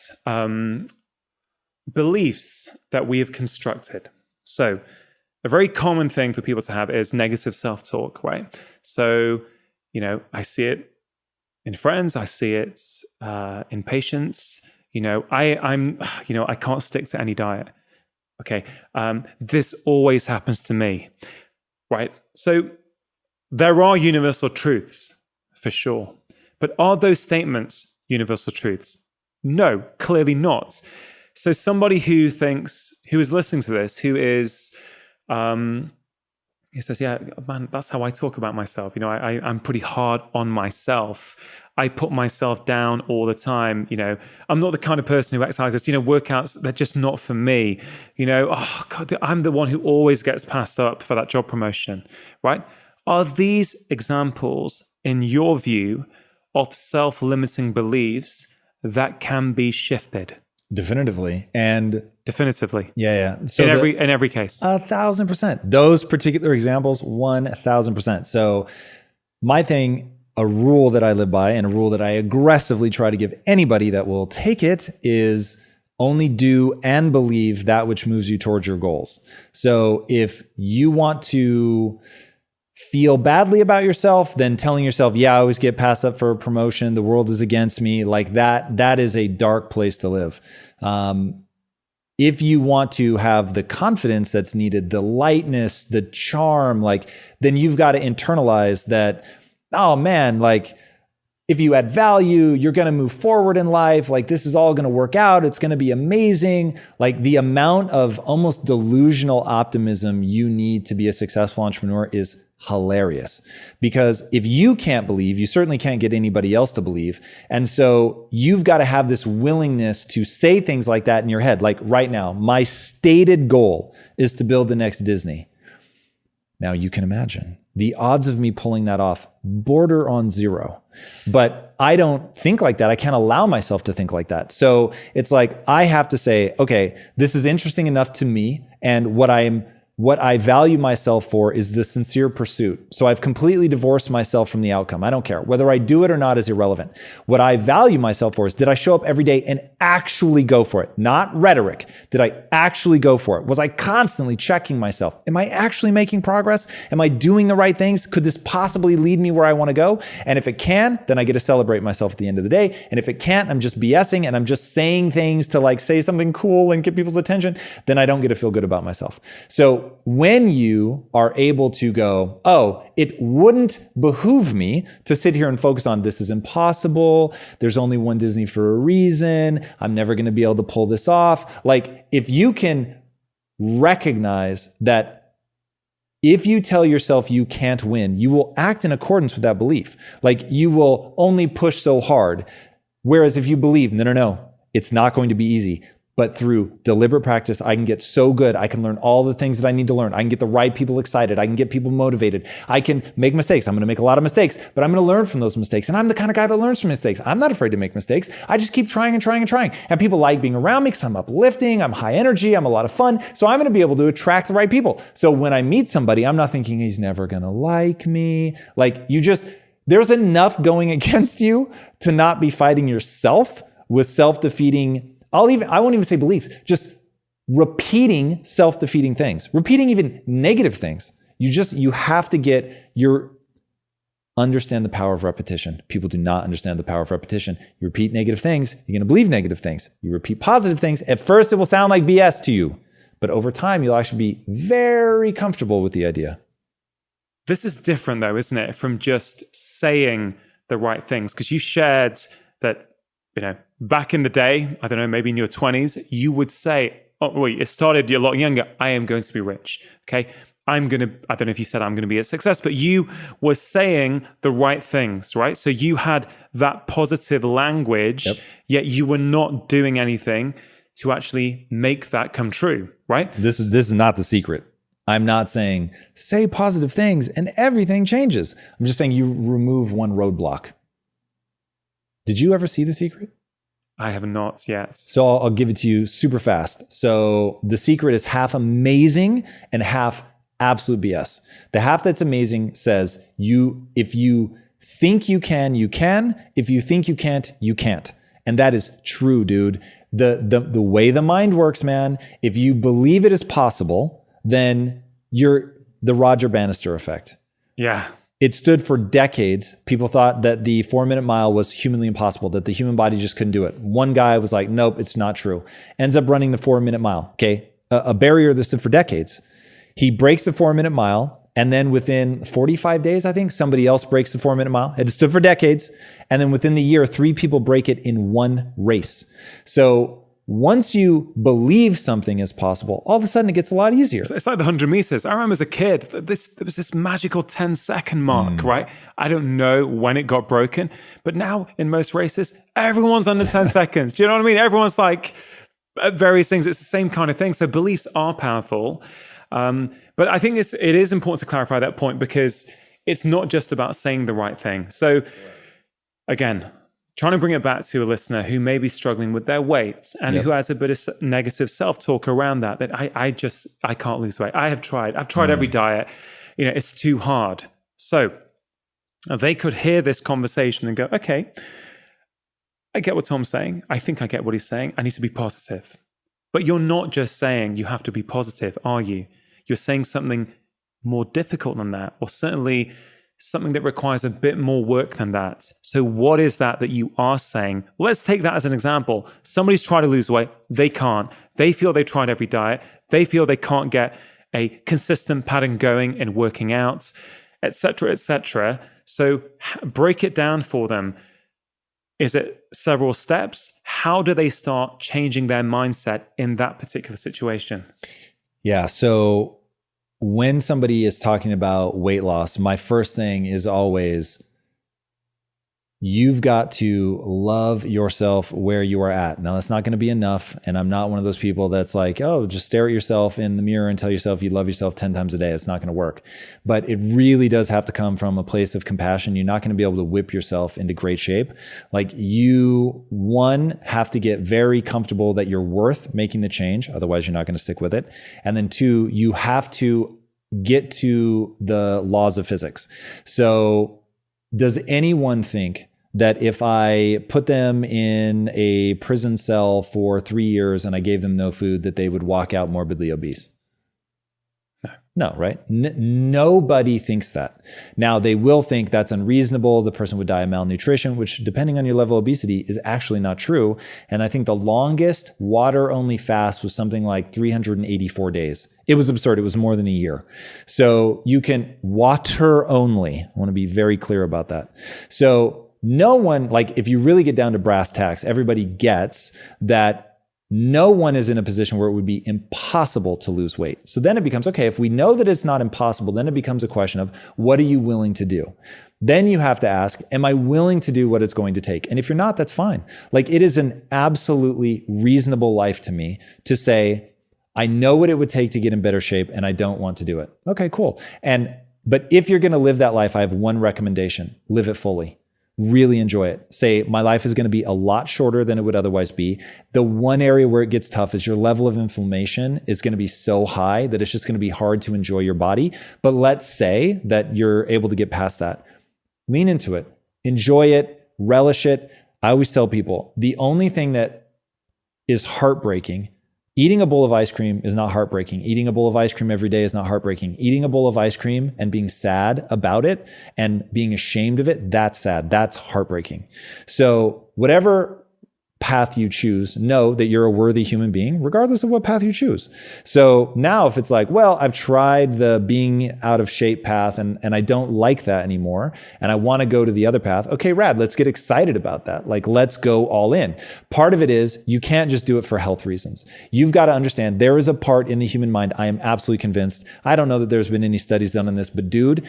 beliefs that we have constructed. So a very common thing for people to have is negative self-talk, right? So, I see it in friends, I see it in patients. I can't stick to any diet. Okay, this always happens to me, right? So there are universal truths for sure, but are those statements universal truths? No, clearly not. So somebody who is listening to this, who is he says, yeah, man, that's how I talk about myself. I'm pretty hard on myself. I put myself down all the time. I'm not the kind of person who exercises, workouts, they're just not for me. Oh God, I'm the one who always gets passed up for that job promotion, right? Are these examples, in your view, of self-limiting beliefs that can be shifted? Definitively. Yeah. So in every case. 1,000%. Those particular examples, 1,000%. So my thing, a rule that I live by and a rule that I aggressively try to give anybody that will take it is only do and believe that which moves you towards your goals. So if you want to feel badly about yourself, then telling yourself, yeah, I always get passed up for a promotion, the world is against me, like that is a dark place to live. If you want to have the confidence that's needed, the lightness, the charm, then you've got to internalize that, oh man, if you add value, you're going to move forward in life. This is all going to work out. It's going to be amazing. The amount of almost delusional optimism you need to be a successful entrepreneur is hilarious, because if you can't believe, you certainly can't get anybody else to believe. And so you've got to have this willingness to say things like that in your head. Like right now, my stated goal is to build the next Disney. Now you can imagine the odds of me pulling that off border on zero, but I don't think like that. I can't allow myself to think like that. So it's I have to say, okay, this is interesting enough to me. And what I'm what I value myself for is the sincere pursuit. So I've completely divorced myself from the outcome. I don't care. Whether I do it or not is irrelevant. What I value myself for is, did I show up every day and actually go for it? Not rhetoric. Did I actually go for it? Was I constantly checking myself? Am I actually making progress? Am I doing the right things? Could this possibly lead me where I want to go? And if it can, then I get to celebrate myself at the end of the day. And if it can't, I'm just BSing and I'm just saying things to like say something cool and get people's attention, then I don't get to feel good about myself. So when you are able to go, oh, it wouldn't behoove me to sit here and focus on this is impossible. There's only one Disney for a reason. I'm never going to be able to pull this off. Like if you can recognize that if you tell yourself you can't win, you will act in accordance with that belief. Like you will only push so hard. Whereas if you believe, no, it's not going to be easy. But through deliberate practice, I can get so good. I can learn all the things that I need to learn. I can get the right people excited. I can get people motivated. I can make mistakes. I'm going to make a lot of mistakes, but I'm going to learn from those mistakes. And I'm the kind of guy that learns from mistakes. I'm not afraid to make mistakes. I just keep trying and trying and trying. And people like being around me because I'm uplifting. I'm high energy. I'm a lot of fun. So I'm going to be able to attract the right people. So when I meet somebody, I'm not thinking he's never going to like me. Like there's enough going against you to not be fighting yourself with self-defeating. I won't even say beliefs, just repeating self-defeating things, repeating even negative things. You have to understand the power of repetition. People do not understand the power of repetition. You repeat negative things, you're going to believe negative things. You repeat positive things. At first, it will sound like BS to you, but over time, you'll actually be very comfortable with the idea. This is different though, isn't it? From just saying the right things. Because you shared that, back in the day, I don't know, maybe in your 20s, you would say, oh, wait, it started a lot younger. I am going to be rich. Okay. I don't know if you said I'm going to be a success, but you were saying the right things, right? So you had that positive language, yet you were not doing anything to actually make that come true, right? This is not the secret. I'm not saying say positive things and everything changes. I'm just saying you remove one roadblock. Did you ever see The Secret? I have not yet. So I'll give it to you super fast. So The Secret is half amazing and half absolute BS. The half that's amazing says if you think you can, you can. If you think you can't, you can't. And that is true, dude. The way the mind works, man, if you believe it is possible, then you're the Roger Bannister effect. Yeah. It stood for decades. People thought that the 4-minute mile was humanly impossible, that the human body just couldn't do it. One guy was like, nope, it's not true. Ends up running the 4-minute mile. Okay. A barrier that stood for decades. He breaks the 4-minute mile. And then within 45 days, I think somebody else breaks the 4-minute mile. It stood for decades. And then within the year, 3 people break it in one race. So once you believe something is possible, all of a sudden it gets a lot easier. It's like the 100 meters. I remember as a kid, there was this magical 10-second mark, right? I don't know when it got broken, but now in most races, everyone's under 10 seconds. Do you know what I mean? Everyone's like various things. It's the same kind of thing. So beliefs are powerful. But I think it is important to clarify that point because it's not just about saying the right thing. So again, trying to bring it back to a listener who may be struggling with their weight and who has a bit of negative self-talk around that I can't lose weight. I've tried every diet. It's too hard. So they could hear this conversation and go, okay, I get what Tom's saying. I think I get what he's saying. I need to be positive. But you're not just saying you have to be positive, are you? You're saying something more difficult than that, or certainly something that requires a bit more work than that. So what is that you are saying? Let's take that as an example. Somebody's trying to lose weight. They can't. They feel they've tried every diet. They feel they can't get a consistent pattern going in working out, etc., etc. So break it down for them. Is it several steps? How do they start changing their mindset in that particular situation? Yeah. So when somebody is talking about weight loss, my first thing is always, you've got to love yourself where you are at. Now, that's not going to be enough. And I'm not one of those people that's like, oh, just stare at yourself in the mirror and tell yourself you love yourself 10 times a day. It's not going to work. But it really does have to come from a place of compassion. You're not going to be able to whip yourself into great shape. Like you, one, have to get very comfortable that you're worth making the change. Otherwise, you're not going to stick with it. And then two, you have to get to the laws of physics. So does anyone think that if I put them in a prison cell for 3 years and I gave them no food, that they would walk out morbidly obese? No, right? Nobody thinks that. Now, they will think that's unreasonable. The person would die of malnutrition, which, depending on your level of obesity, is actually not true. And I think the longest water-only fast was something like 384 days. It was absurd. It was more than a year. So you can water only. I want to be very clear about that. So no one, like if you really get down to brass tacks, everybody gets that no one is in a position where it would be impossible to lose weight. So then it becomes, okay, if we know that it's not impossible, then it becomes a question of what are you willing to do? Then you have to ask, am I willing to do what it's going to take? And if you're not, that's fine. Like it is an absolutely reasonable life to me to say, I know what it would take to get in better shape and I don't want to do it. Okay, cool. But if you're going to live that life, I have one recommendation: live it fully. Really enjoy it. Say, my life is going to be a lot shorter than it would otherwise be. The one area where it gets tough is your level of inflammation is going to be so high that it's just going to be hard to enjoy your body. But let's say that you're able to get past that. Lean into it. Enjoy it. Relish it. I always tell people, the only thing that is heartbreaking, eating a bowl of ice cream is not heartbreaking. Eating a bowl of ice cream every day is not heartbreaking. Eating a bowl of ice cream and being sad about it and being ashamed of it, that's sad. That's heartbreaking. So whatever path you choose, know that you're a worthy human being, regardless of what path you choose. So now if it's like, well, I've tried the being out of shape path and I don't like that anymore, and I want to go to the other path, okay, rad, let's get excited about that. Like, let's go all in. Part of it is you can't just do it for health reasons. You've got to understand there is a part in the human mind, I am absolutely convinced. I don't know that there's been any studies done on this, but dude,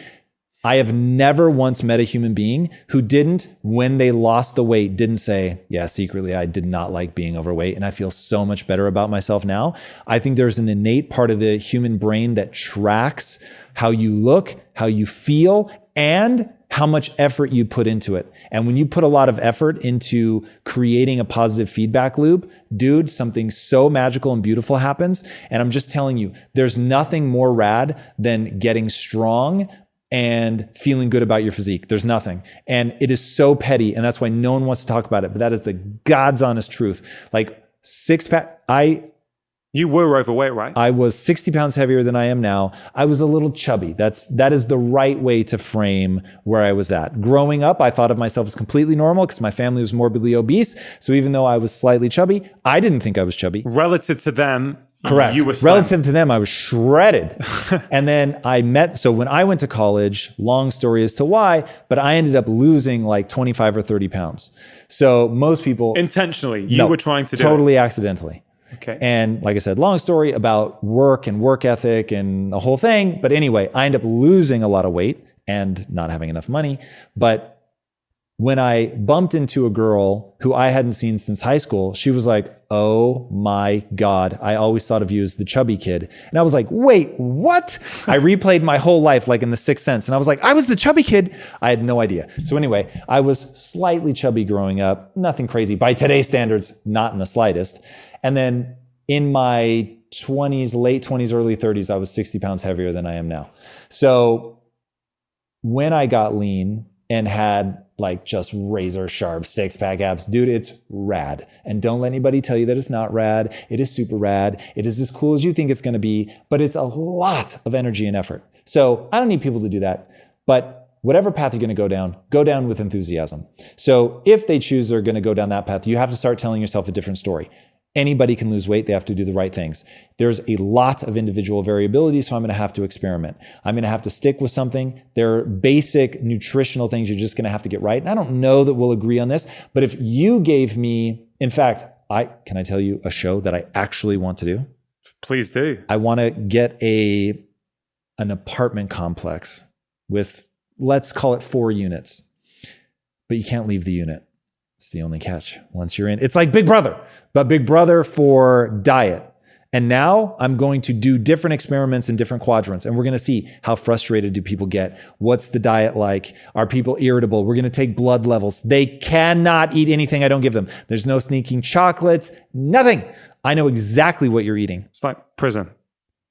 I have never once met a human being who didn't, when they lost the weight, didn't say, yeah, secretly, I did not like being overweight and I feel so much better about myself now. I think there's an innate part of the human brain that tracks how you look, how you feel, and how much effort you put into it. And when you put a lot of effort into creating a positive feedback loop, dude, something so magical and beautiful happens. And I'm just telling you, there's nothing more rad than getting strong and feeling good about your physique. There's nothing. And it is so petty. And that's why no one wants to talk about it. But that is the God's honest truth. Like you were overweight, right? I was 60 pounds heavier than I am now. I was a little chubby. That is the right way to frame where I was at. Growing up, I thought of myself as completely normal because my family was morbidly obese. So even though I was slightly chubby, I didn't think I was chubby. Relative to them, correct. You were slim. Relative to them, I was shredded. And then so when I went to college, long story as to why, but I ended up losing like 25 or 30 pounds. So most people... Intentionally, you were trying to do totally accidentally. Okay. And like I said, long story about work and work ethic and the whole thing. But anyway, I ended up losing a lot of weight and not having enough money. But when I bumped into a girl who I hadn't seen since high school, she was like, oh my God, I always thought of you as the chubby kid. And I was like, wait, what? I replayed my whole life like in The Sixth Sense. And I was like, I was the chubby kid. I had no idea. So anyway, I was slightly chubby growing up, nothing crazy. By today's standards, not in the slightest. And then in my 20s, late 20s, early 30s, I was 60 pounds heavier than I am now. So when I got lean and had like just razor sharp 6-pack abs, dude, it's rad. And don't let anybody tell you that it's not rad. It is super rad. It is as cool as you think it's going to be, but it's a lot of energy and effort. So I don't need people to do that. But whatever path you're going to go down with enthusiasm. So if they choose they're going to go down that path, you have to start telling yourself a different story. Anybody can lose weight. They have to do the right things. There's a lot of individual variability, so I'm going to have to experiment. I'm going to have to stick with something. There are basic nutritional things you're just going to have to get right. And I don't know that we'll agree on this, but if you gave me, in fact, can I tell you a show that I actually want to do? Please do. I want to get an apartment complex with, let's call it 4 units. but you can't leave the unit. It's the only catch. Once you're in, it's like Big Brother, but Big Brother for diet. And now I'm going to do different experiments in different quadrants. And we're going to see how frustrated do people get? What's the diet like? Are people irritable? We're going to take blood levels. They cannot eat anything I don't give them. There's no sneaking chocolates, nothing. I know exactly what you're eating. It's like prison.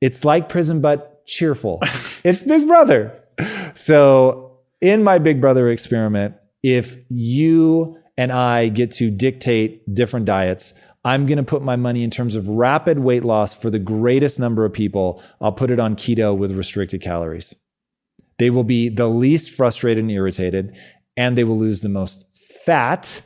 It's like prison, but cheerful. It's Big Brother. So in my Big Brother experiment, if you and I get to dictate different diets, I'm going to put my money in terms of rapid weight loss for the greatest number of people. I'll put it on keto with restricted calories. They will be the least frustrated and irritated, and they will lose the most fat.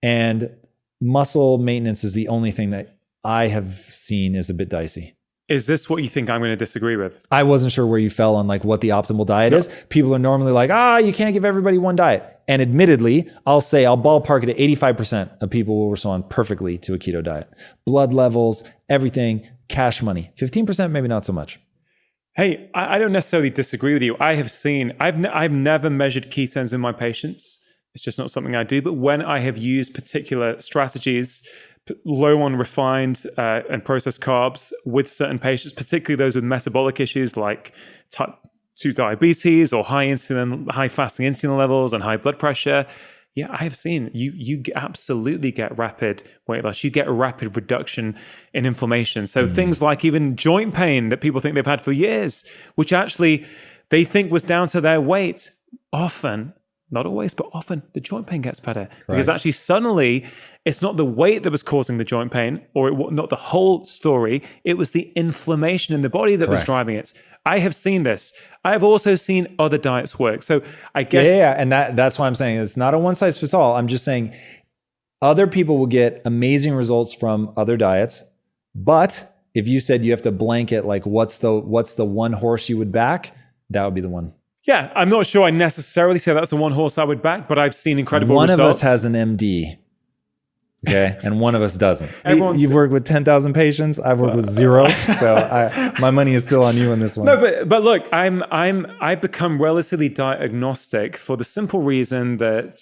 And muscle maintenance is the only thing that I have seen is a bit dicey. Is this what you think I'm going to disagree with? I wasn't sure where you fell on like what the optimal diet is. People are normally like, you can't give everybody one diet. And admittedly, I'll ballpark it at 85% of people will respond perfectly to a keto diet. Blood levels, everything, cash money. 15%, maybe not so much. Hey, I don't necessarily disagree with you. I've never measured ketones in my patients. It's just not something I do. But when I have used particular strategies, low on refined and processed carbs with certain patients, particularly those with metabolic issues like type 2 diabetes or high fasting insulin levels and high blood pressure. Yeah, I have seen you absolutely get rapid weight loss. You get a rapid reduction in inflammation. So things like even joint pain that people think they've had for years, which actually they think was down to their weight, often, not always, but often the joint pain gets better. Because actually suddenly it's not the weight that was causing the joint pain or not the whole story. It was the inflammation in the body that was driving it. I have seen this. I have also seen other diets work. So I guess... Yeah. And that's why I'm saying it's not a one size fits all. I'm just saying other people will get amazing results from other diets. But if you said you have to blanket, like what's the one horse you would back, that would be the one. Yeah, I'm not sure I necessarily say that's the one horse I would back, but I've seen incredible results. One of us has an MD, okay, and one of us doesn't. You've worked with 10,000 patients. I've worked with 0, so my money is still on you on this one. No, but look, I've become relatively diet agnostic for the simple reason that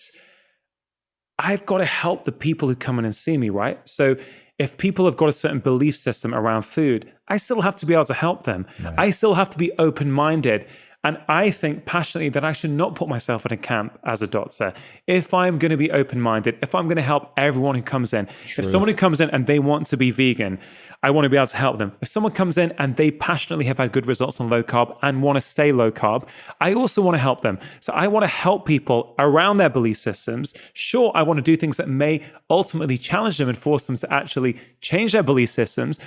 I've got to help the people who come in and see me, right? So if people have got a certain belief system around food, I still have to be able to help them. Right. I still have to be open-minded. And I think passionately that I should not put myself in a camp as a doctor. If I'm going to be open-minded, if I'm going to help everyone who comes in, if someone who comes in and they want to be vegan, I want to be able to help them. If someone comes in and they passionately have had good results on low carb and want to stay low carb, I also want to help them. So I want to help people around their belief systems. Sure, I want to do things that may ultimately challenge them and force them to actually change their belief systems.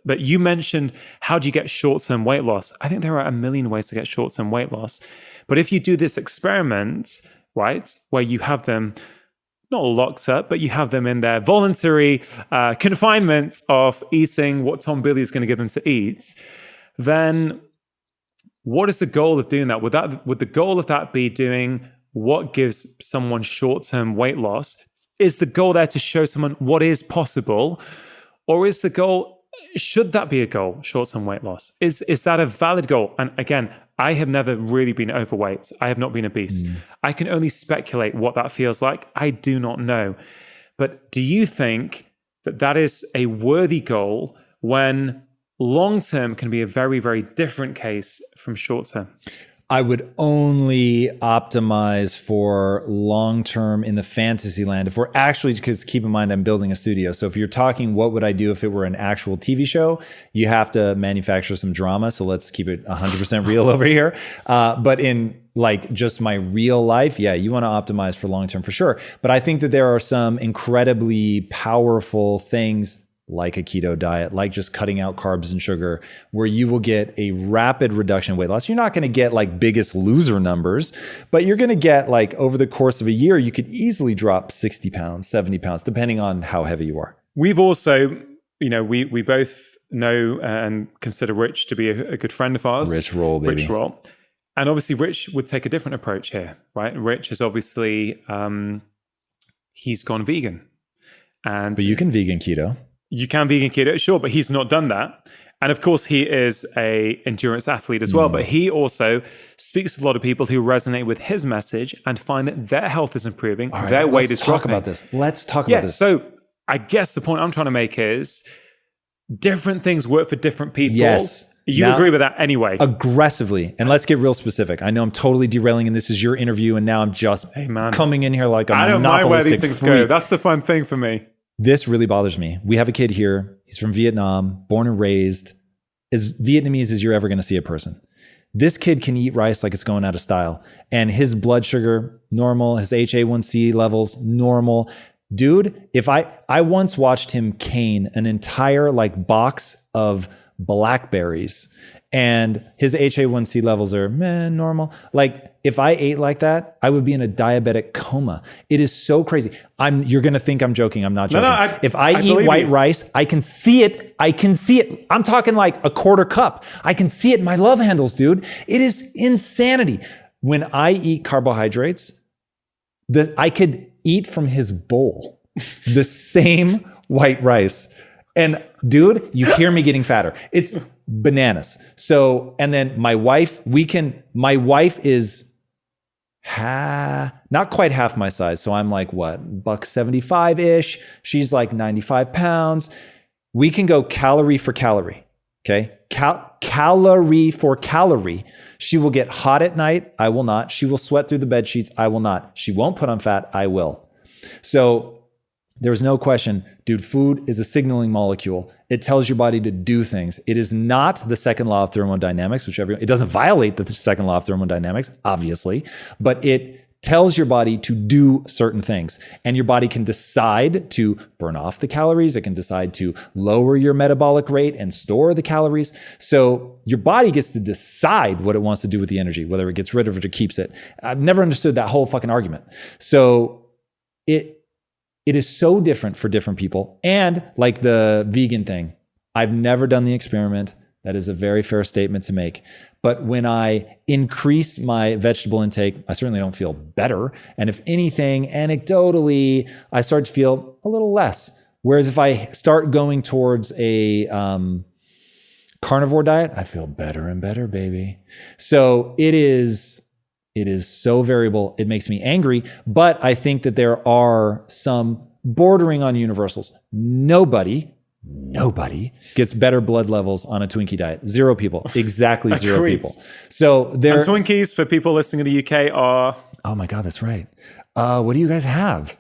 But you mentioned, how do you get short-term weight loss? I think there are a million ways to get short-term weight loss. But if you do this experiment, right, where you have them not locked up, but you have them in their voluntary confinement of eating what Tom Bilyeu is going to give them to eat, then what is the goal of doing that? Would the goal of that be doing what gives someone short-term weight loss? Is the goal there to show someone what is possible? Or is the goal, should that be a goal, short-term weight loss? Is that a valid goal? And again, I have never really been overweight. I have not been obese. I can only speculate what that feels like. I do not know. But do you think that that is a worthy goal when long-term can be a very, very different case from short-term? I would only optimize for long-term in the fantasy land. If we're actually, because keep in mind, I'm building a studio. So if you're talking, what would I do if it were an actual TV show? You have to manufacture some drama. So let's keep it 100% real over here. But in like just my real life, yeah, you want to optimize for long-term for sure. But I think that there are some incredibly powerful things like a keto diet, like just cutting out carbs and sugar, where you will get a rapid reduction in weight loss. You're not going to get like biggest loser numbers, but you're going to get like over the course of a year, you could easily drop 60 pounds, 70 pounds, depending on how heavy you are. We've also, we both know and consider Rich to be a good friend of ours. Rich Roll, baby. Rich Roll. And obviously Rich would take a different approach here, right? Rich is obviously, he's gone vegan. But you can vegan keto. You can vegan keto, sure, but he's not done that. And of course, he is a endurance athlete as well, but he also speaks to a lot of people who resonate with his message and find that their health is improving, their weight is dropping. Let's talk about this. So I guess the point I'm trying to make is different things work for different people. Yes. You agree with that anyway? Aggressively. And let's get real specific. I know I'm totally derailing and this is your interview and now I'm just coming in here like a I don't mind where these things freak. go. That's the fun thing for me. This really bothers me. We have a kid here. He's from Vietnam, born and raised, as Vietnamese as you're ever going to see a person. This kid can eat rice like it's going out of style. And his blood sugar, normal. His HA1C levels, normal. Dude, if I once watched him cane an entire like box of blackberries and his HA1C levels are normal. Like if I ate like that, I would be in a diabetic coma. It is so crazy. You're going to think I'm joking. I'm not joking. If I eat white rice, I can see it. I'm talking like a quarter cup. I can see it in my love handles, dude. It is insanity. When I eat carbohydrates, I could eat from his bowl the same white rice. And dude, you hear me getting fatter. It's bananas. So, and then my wife is not quite half my size. So I'm like, what, $175-ish. She's like 95 pounds. We can go calorie for calorie. Okay. Calorie for calorie. She will get hot at night. I will not. She will sweat through the bed sheets. I will not. She won't put on fat. I will. So there's no question, dude, food is a signaling molecule. It tells your body to do things. It is not the second law of thermodynamics, it doesn't violate the second law of thermodynamics, obviously, but it tells your body to do certain things. And your body can decide to burn off the calories. It can decide to lower your metabolic rate and store the calories. So your body gets to decide what it wants to do with the energy, whether it gets rid of it or keeps it. I've never understood that whole fucking argument. So it is so different for different people. And like the vegan thing, I've never done the experiment. That is a very fair statement to make. But when I increase my vegetable intake, I certainly don't feel better. And if anything, anecdotally, I start to feel a little less. Whereas if I start going towards a carnivore diet, I feel better and better, baby. So it is so variable. It makes me angry, but I think that there are some bordering on universals. Nobody gets better blood levels on a Twinkie diet. 0 people. Exactly 0 people. So and Twinkies, for people listening in the UK, are... Oh my God, that's right. What do you guys have?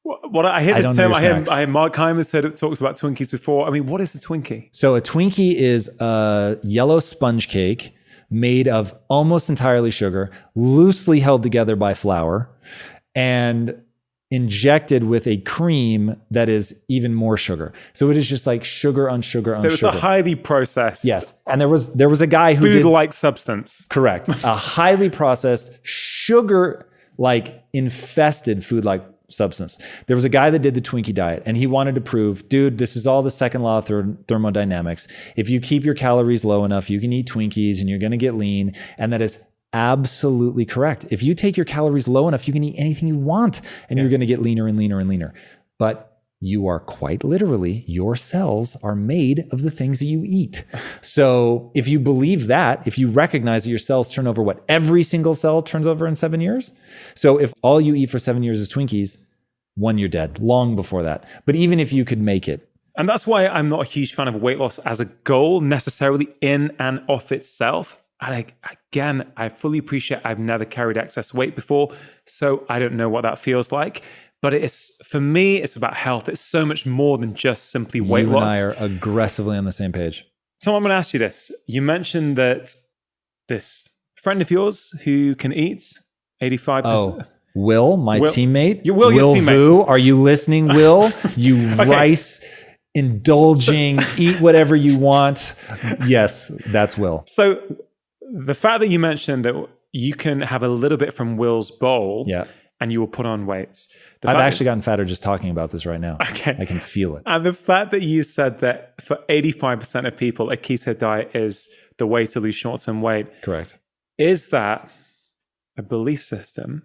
What I hear this term, I hear Mark Hyman talks about Twinkies before. I mean, what is a Twinkie? So a Twinkie is a yellow sponge cake made of almost entirely sugar, loosely held together by flour, and injected with a cream that is even more sugar. So it is just like sugar on sugar on sugar. So it's a highly processed. Yes. And there was a guy who food-like substance. Correct. A highly processed sugar like infested food-like substance. There was a guy that did the Twinkie diet and he wanted to prove, dude, this is all the second law of thermodynamics. If you keep your calories low enough, you can eat Twinkies and you're going to get lean. And that is absolutely correct. If you take your calories low enough, you can eat anything you want and you're going to get leaner and leaner and leaner. But you are quite literally, your cells are made of the things that you eat. So if you believe that, if you recognize that your cells turn over every single cell turns over in 7 years. So if all you eat for 7 years is Twinkies, 1, you're dead, long before that. But even if you could make it. And that's why I'm not a huge fan of weight loss as a goal necessarily in and of itself. And I fully appreciate I've never carried excess weight before, so I don't know what that feels like. But for me, it's about health. It's so much more than just simply weight loss. You and I are aggressively on the same page. So I'm going to ask you this. You mentioned that this friend of yours who can eat 85%. Oh, Will, my teammate. Will, your teammate. Vu, are you listening, Will? You rice indulging, eat whatever you want. Yes, that's Will. So the fact that you mentioned that you can have a little bit from Will's bowl. Yeah. And you will put on weight. I've actually gotten fatter just talking about this right now. Okay. I can feel it. And the fact that you said that for 85% of people, a keto diet is the way to lose short-term weight. Correct. Is that a belief system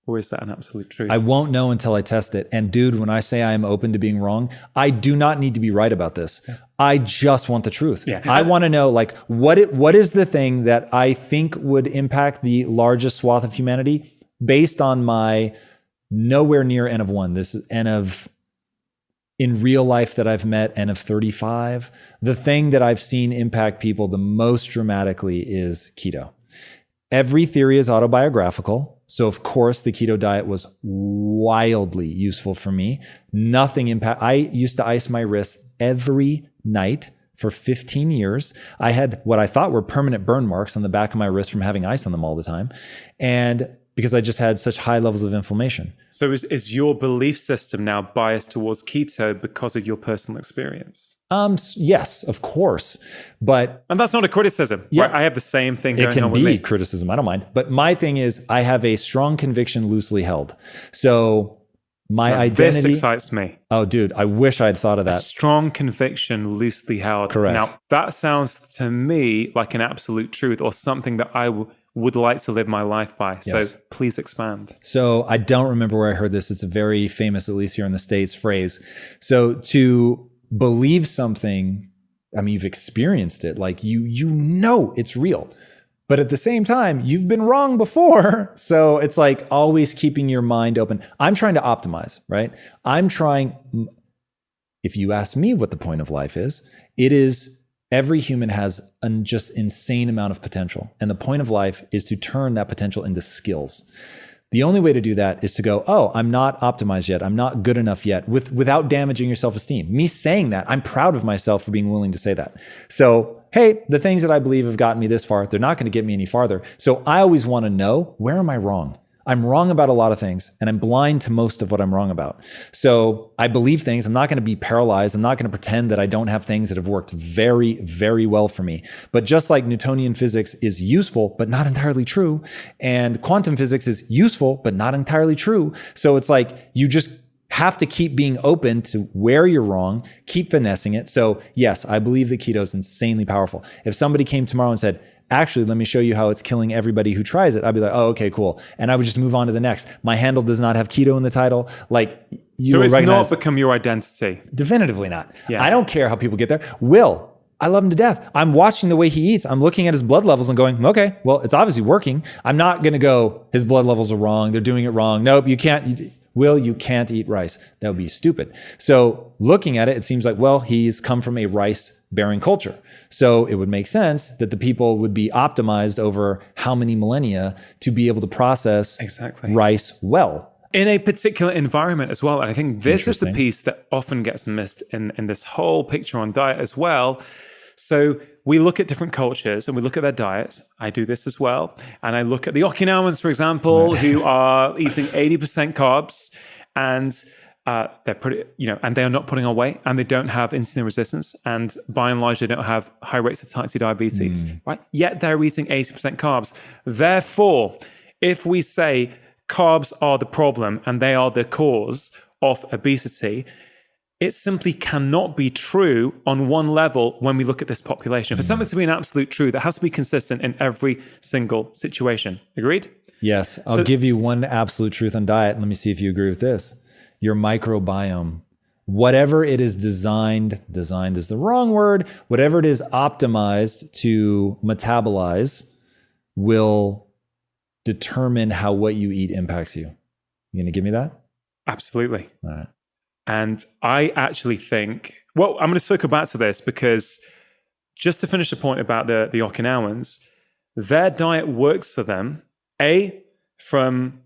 or is that an absolute truth? I won't know until I test it. And dude, when I say I am open to being wrong, I do not need to be right about this. I just want the truth. Yeah. I want to know, like, what is the thing that I think would impact the largest swath of humanity based on my nowhere near N of 1. This is N of, in real life that I've met, N of 35. The thing that I've seen impact people the most dramatically is keto. Every theory is autobiographical. So of course the keto diet was wildly useful for me. I used to ice my wrists every night for 15 years. I had what I thought were permanent burn marks on the back of my wrist from having ice on them all the time. And because I just had such high levels of inflammation. So is your belief system now biased towards keto because of your personal experience? Yes, of course. But and that's not a criticism. Yeah, right? I have the same thing going on with me. me. It can be criticism. I don't mind. But my thing is I have a strong conviction loosely held. So my identity. This excites me. Oh, dude, I wish I had thought of that. A strong conviction loosely held. Correct. Now, that sounds to me like an absolute truth or something that I would like to live my life by. Yes. So please expand. So I don't remember where I heard this. It's a very famous, at least here in the States, phrase. So to believe something, I mean, you've experienced it, like you know it's real. But at the same time, you've been wrong before. So it's like always keeping your mind open. I'm trying to optimize, right? If you ask me what the point of life is, it is every human has a just insane amount of potential. And the point of life is to turn that potential into skills. The only way to do that is to go, oh, I'm not optimized yet. I'm not good enough yet, without damaging your self-esteem. Me saying that, I'm proud of myself for being willing to say that. So, hey, the things that I believe have gotten me this far, they're not going to get me any farther. So I always want to know, where am I wrong? I'm wrong about a lot of things, and I'm blind to most of what I'm wrong about. So I believe things. I'm not going to be paralyzed. I'm not going to pretend that I don't have things that have worked very, very well for me. But just like Newtonian physics is useful, but not entirely true, and quantum physics is useful, but not entirely true. So it's like you just have to keep being open to where you're wrong, keep finessing it. So yes, I believe that keto is insanely powerful. If somebody came tomorrow and said, actually, let me show you how it's killing everybody who tries it, I'd be like, oh, okay, cool. And I would just move on to the next. My handle does not have keto in the title. Like, you so will it's recognize. not become your identity. Definitively not. Yeah. I don't care how people get there. I love him to death. I'm watching the way he eats. I'm looking at his blood levels and going, okay, well, it's obviously working. I'm not going to go, his blood levels are wrong. They're doing it wrong. Nope, you can't. You can't eat rice. That would be stupid. So looking at it, it seems like, well, he's come from a rice-bearing culture. So it would make sense that the people would be optimized over how many millennia to be able to process rice well. In a particular environment as well. And I think this is the piece that often gets missed in this whole picture on diet as well. So we look at different cultures and we look at their diets. I do this as well. And I look at the Okinawans, for example, who are eating 80% carbs and they're pretty, and they are not putting on weight and they don't have insulin resistance. And by and large, they don't have high rates of type 2 diabetes, right? Yet they're eating 80% carbs. Therefore, if we say carbs are the problem and they are the cause of obesity, it simply cannot be true on one level when we look at this population. For something to be an absolute truth, it has to be consistent in every single situation. Agreed? Yes. I'll give you one absolute truth on diet. Let me see if you agree with this. Your microbiome. Whatever it is designed is the wrong word, whatever it is optimized to metabolize will determine how what you eat impacts you. You gonna give me that? Absolutely. All right. And I actually think, well, I'm going to circle back to this because just to finish the point about the Okinawans, their diet works for them, A, from,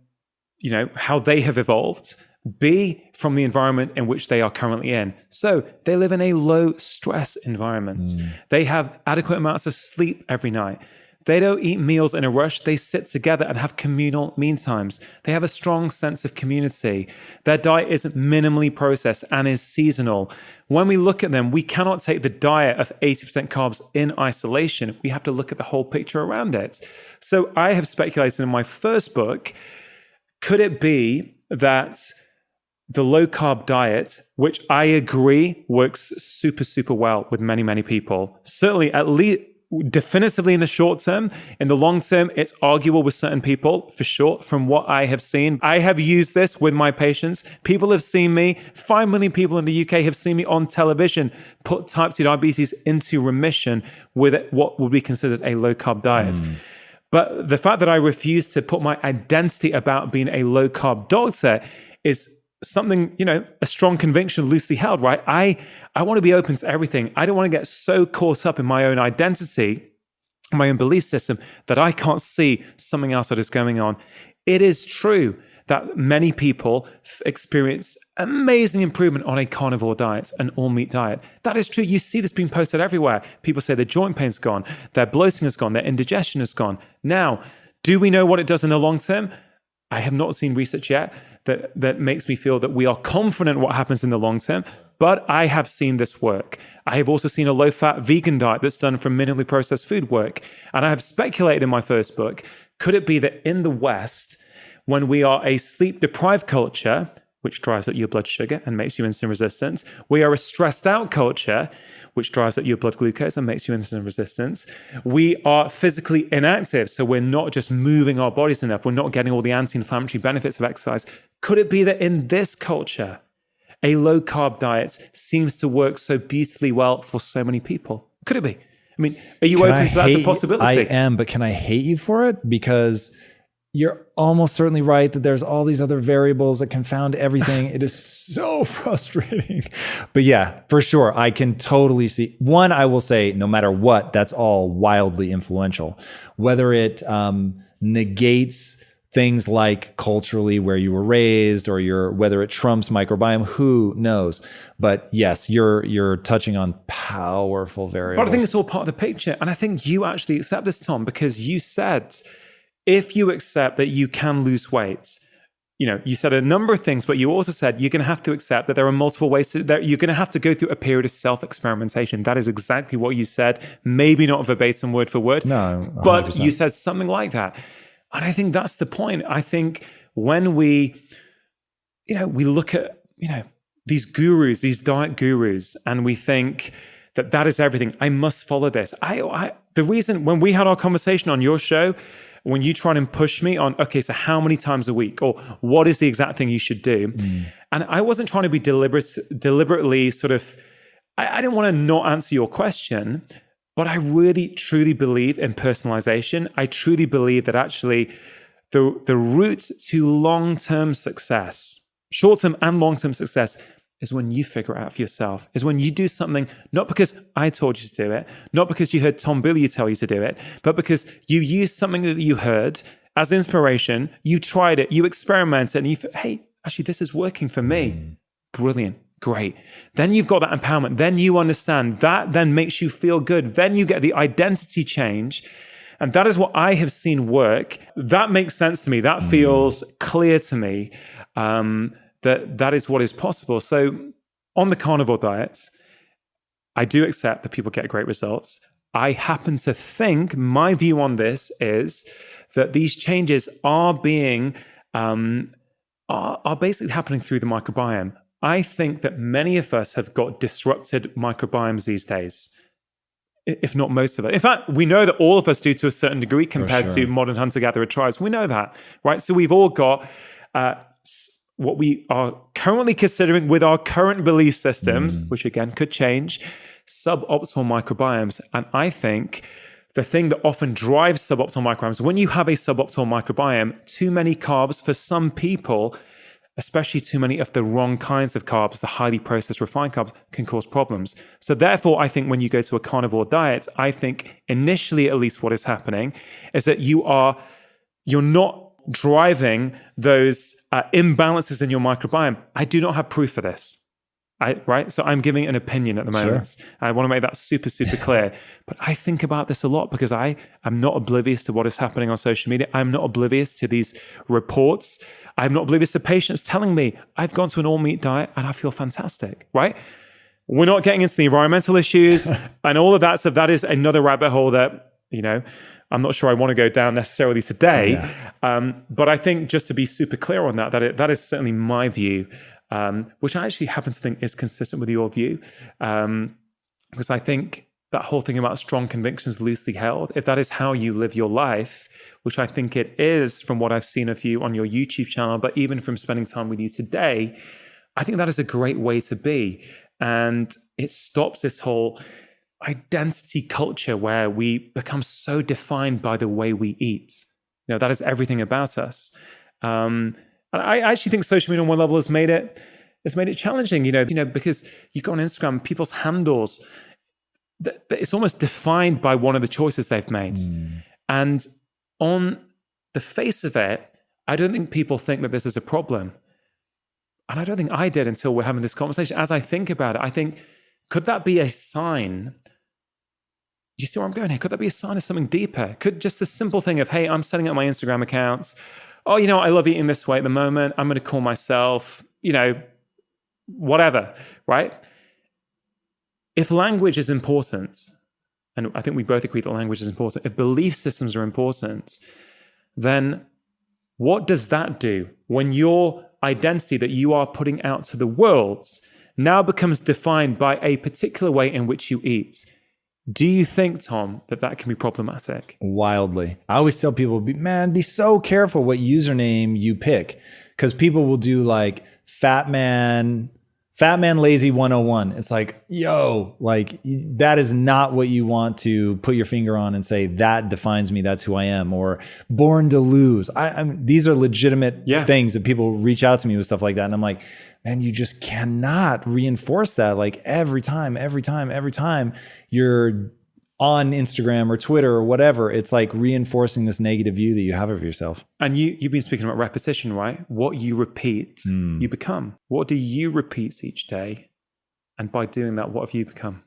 how they have evolved, B, from the environment in which they are currently in. So they live in a low stress environment. They have adequate amounts of sleep every night. They don't eat meals in a rush. They sit together and have communal meal times. They have a strong sense of community. Their diet is minimally processed and is seasonal. When we look at them, we cannot take the diet of 80% carbs in isolation. We have to look at the whole picture around it. So I have speculated in my first book, could it be that the low carb diet, which I agree works super, super well with many, many people, certainly at least definitively in the short term. In the long term, it's arguable with certain people, for sure, from what I have seen. I have used this with my patients. People have seen me, 5 million people in the UK have seen me on television put type 2 diabetes into remission with what would be considered a low-carb diet. But the fact that I refuse to put my identity about being a low-carb doctor is something, a strong conviction loosely held, right? I want to be open to everything. I don't want to get so caught up in my own identity, my own belief system, that I can't see something else that is going on. It is true that many people experience amazing improvement on a carnivore diet, an all-meat diet. That is true. You see this being posted everywhere. People say their joint pain's gone, their bloating is gone, their indigestion is gone. Now, do we know what it does in the long term? I have not seen research yet that makes me feel that we are confident what happens in the long term, but I have seen this work. I have also seen a low-fat vegan diet that's done from minimally processed food work. And I have speculated in my first book, could it be that in the West, when we are a sleep-deprived culture, which drives up your blood sugar and makes you insulin resistant, we are a stressed-out culture, which drives up your blood glucose and makes you insulin resistant. We are physically inactive, so we're not just moving our bodies enough. We're not getting all the anti-inflammatory benefits of exercise. Could it be that in this culture, a low-carb diet seems to work so beautifully well for so many people? Could it be? I mean, are you open to that as a possibility? I am, but can I hate you for it? Because you're almost certainly right that there's all these other variables that confound everything. It is so frustrating. But yeah, for sure, I can totally see. One, I will say, no matter what, that's all wildly influential. Whether it negates things like culturally where you were raised, or whether it trumps microbiome, who knows? But yes, you're touching on powerful variables. But I think it's all part of the picture. And I think you actually accept this, Tom, because you said, if you accept that you can lose weight, you said a number of things, but you also said you're going to have to accept that there are multiple ways that you're going to have to go through a period of self-experimentation. That is exactly what you said. Maybe not verbatim word for word, no, 100%. But you said something like that. And I think that's the point. I think when we look at, these gurus, these diet gurus, and we think that is everything. I must follow this. The reason when we had our conversation on your show, when you try and push me on, okay, so how many times a week, or what is the exact thing you should do? And I wasn't trying to be deliberately sort of, I didn't want to not answer your question, but I really, truly believe in personalization. I truly believe that actually the route to long-term success, short-term and long-term success, is when you figure it out for yourself, is when you do something, not because I told you to do it, not because you heard Tom Bilyeu tell you to do it, but because you used something that you heard as inspiration, you tried it, you experimented, and you thought, hey, actually, this is working for me. Brilliant, great. Then you've got that empowerment. Then you understand. That then makes you feel good. Then you get the identity change. And that is what I have seen work. That makes sense to me. That feels clear to me. That is what is possible. So on the carnivore diet, I do accept that people get great results. I happen to think my view on this is that these changes are being are basically happening through the microbiome. I think that many of us have got disrupted microbiomes these days, if not most of it. In fact, we know that all of us do to a certain degree compared to modern hunter-gatherer tribes. We know that, right? So we've all got what we are currently considering with our current belief systems, which again could change, suboptimal microbiomes. And I think the thing that often drives suboptimal microbiomes, when you have a suboptimal microbiome, too many carbs for some people, especially too many of the wrong kinds of carbs, the highly processed refined carbs, can cause problems. So therefore, I think when you go to a carnivore diet, I think initially at least what is happening is that you're not driving those imbalances in your microbiome. I do not have proof for this, right? So I'm giving an opinion at the moment. Sure. I want to make that super, super clear. But I think about this a lot because I am not oblivious to what is happening on social media. I'm not oblivious to these reports. I'm not oblivious to patients telling me, I've gone to an all-meat diet and I feel fantastic, right? We're not getting into the environmental issues and all of that. So that is another rabbit hole that, I'm not sure I want to go down necessarily today. But I think just to be super clear on that is certainly my view, which I actually happen to think is consistent with your view. Because I think that whole thing about strong convictions loosely held, if that is how you live your life, which I think it is from what I've seen of you on your YouTube channel, but even from spending time with you today, I think that is a great way to be. And it stops this whole identity culture where we become so defined by the way we eat. That is everything about us. And I actually think social media on one level has made it challenging, because you go on Instagram, people's handles, it's almost defined by one of the choices they've made. And on the face of it, I don't think people think that this is a problem. And I don't think I did until we're having this conversation. As I think about it, I think, could that be a sign? Do you see where I'm going here? Could that be a sign of something deeper? Could just the simple thing of, hey, I'm setting up my Instagram accounts. Oh, I love eating this way at the moment. I'm going to call myself, whatever, right? If language is important, and I think we both agree that language is important, if belief systems are important, then what does that do when your identity that you are putting out to the world now becomes defined by a particular way in which you eat? Do you think, Tom, that can be problematic? Wildly. I always tell people, be so careful what username you pick, because people will do like Fat Man Lazy 101. It's like, that is not what you want to put your finger on and say, that defines me, that's who I am. Or Born to Lose. These are legitimate things that people reach out to me with stuff like that. And I'm like, man, you just cannot reinforce that. Like every time you're on Instagram or Twitter or whatever, it's like reinforcing this negative view that you have of yourself. And you've been speaking about repetition, right? What you repeat, you become. What do you repeat each day? And by doing that, what have you become?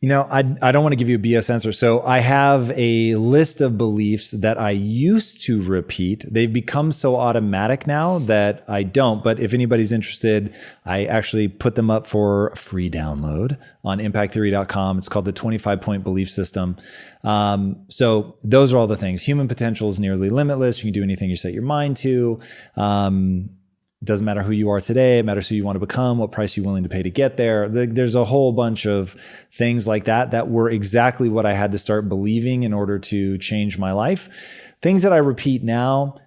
I don't want to give you a BS answer. So I have a list of beliefs that I used to repeat. They've become so automatic now that I don't. But if anybody's interested, I actually put them up for a free download on impacttheory.com. It's called the 25-point belief system. So those are all the things. Human potential is nearly limitless. You can do anything you set your mind to. It doesn't matter who you are today. It matters who you want to become, what price you're willing to pay to get there. There's a whole bunch of things like that were exactly what I had to start believing in order to change my life. Things that I repeat now,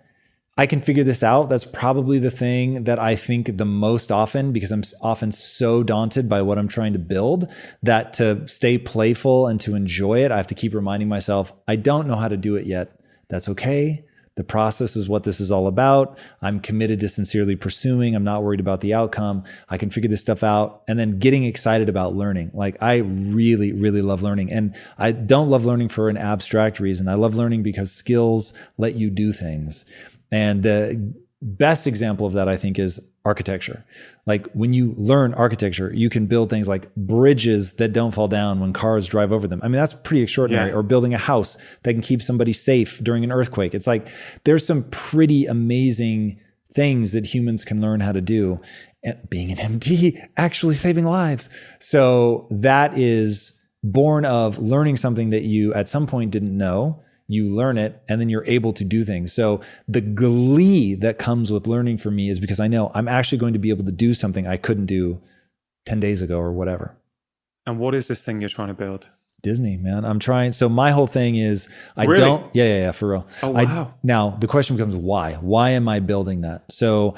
I can figure this out. That's probably the thing that I think the most often, because I'm often so daunted by what I'm trying to build, that to stay playful and to enjoy it, I have to keep reminding myself, I don't know how to do it yet. That's okay. The process is what this is all about. I'm committed to sincerely pursuing. I'm not worried about the outcome. I can figure this stuff out. And then getting excited about learning. Like I really, really love learning. And I don't love learning for an abstract reason. I love learning because skills let you do things. And the best example of that, I think, is architecture. Like when you learn architecture, you can build things like bridges that don't fall down when cars drive over them. I mean, that's pretty extraordinary. Or building a house that can keep somebody safe during an earthquake. It's like there's some pretty amazing things that humans can learn how to do. And being an MD, actually saving lives. So that is born of learning something that you at some point didn't know. You learn it, and then you're able to do things. So the glee that comes with learning for me is because I know I'm actually going to be able to do something I couldn't do 10 days ago or whatever. And what is this thing you're trying to build? Disney, man. I'm trying. So my whole thing is Really? Yeah, for real. Oh, wow. Now the question becomes why? Why am I building that? So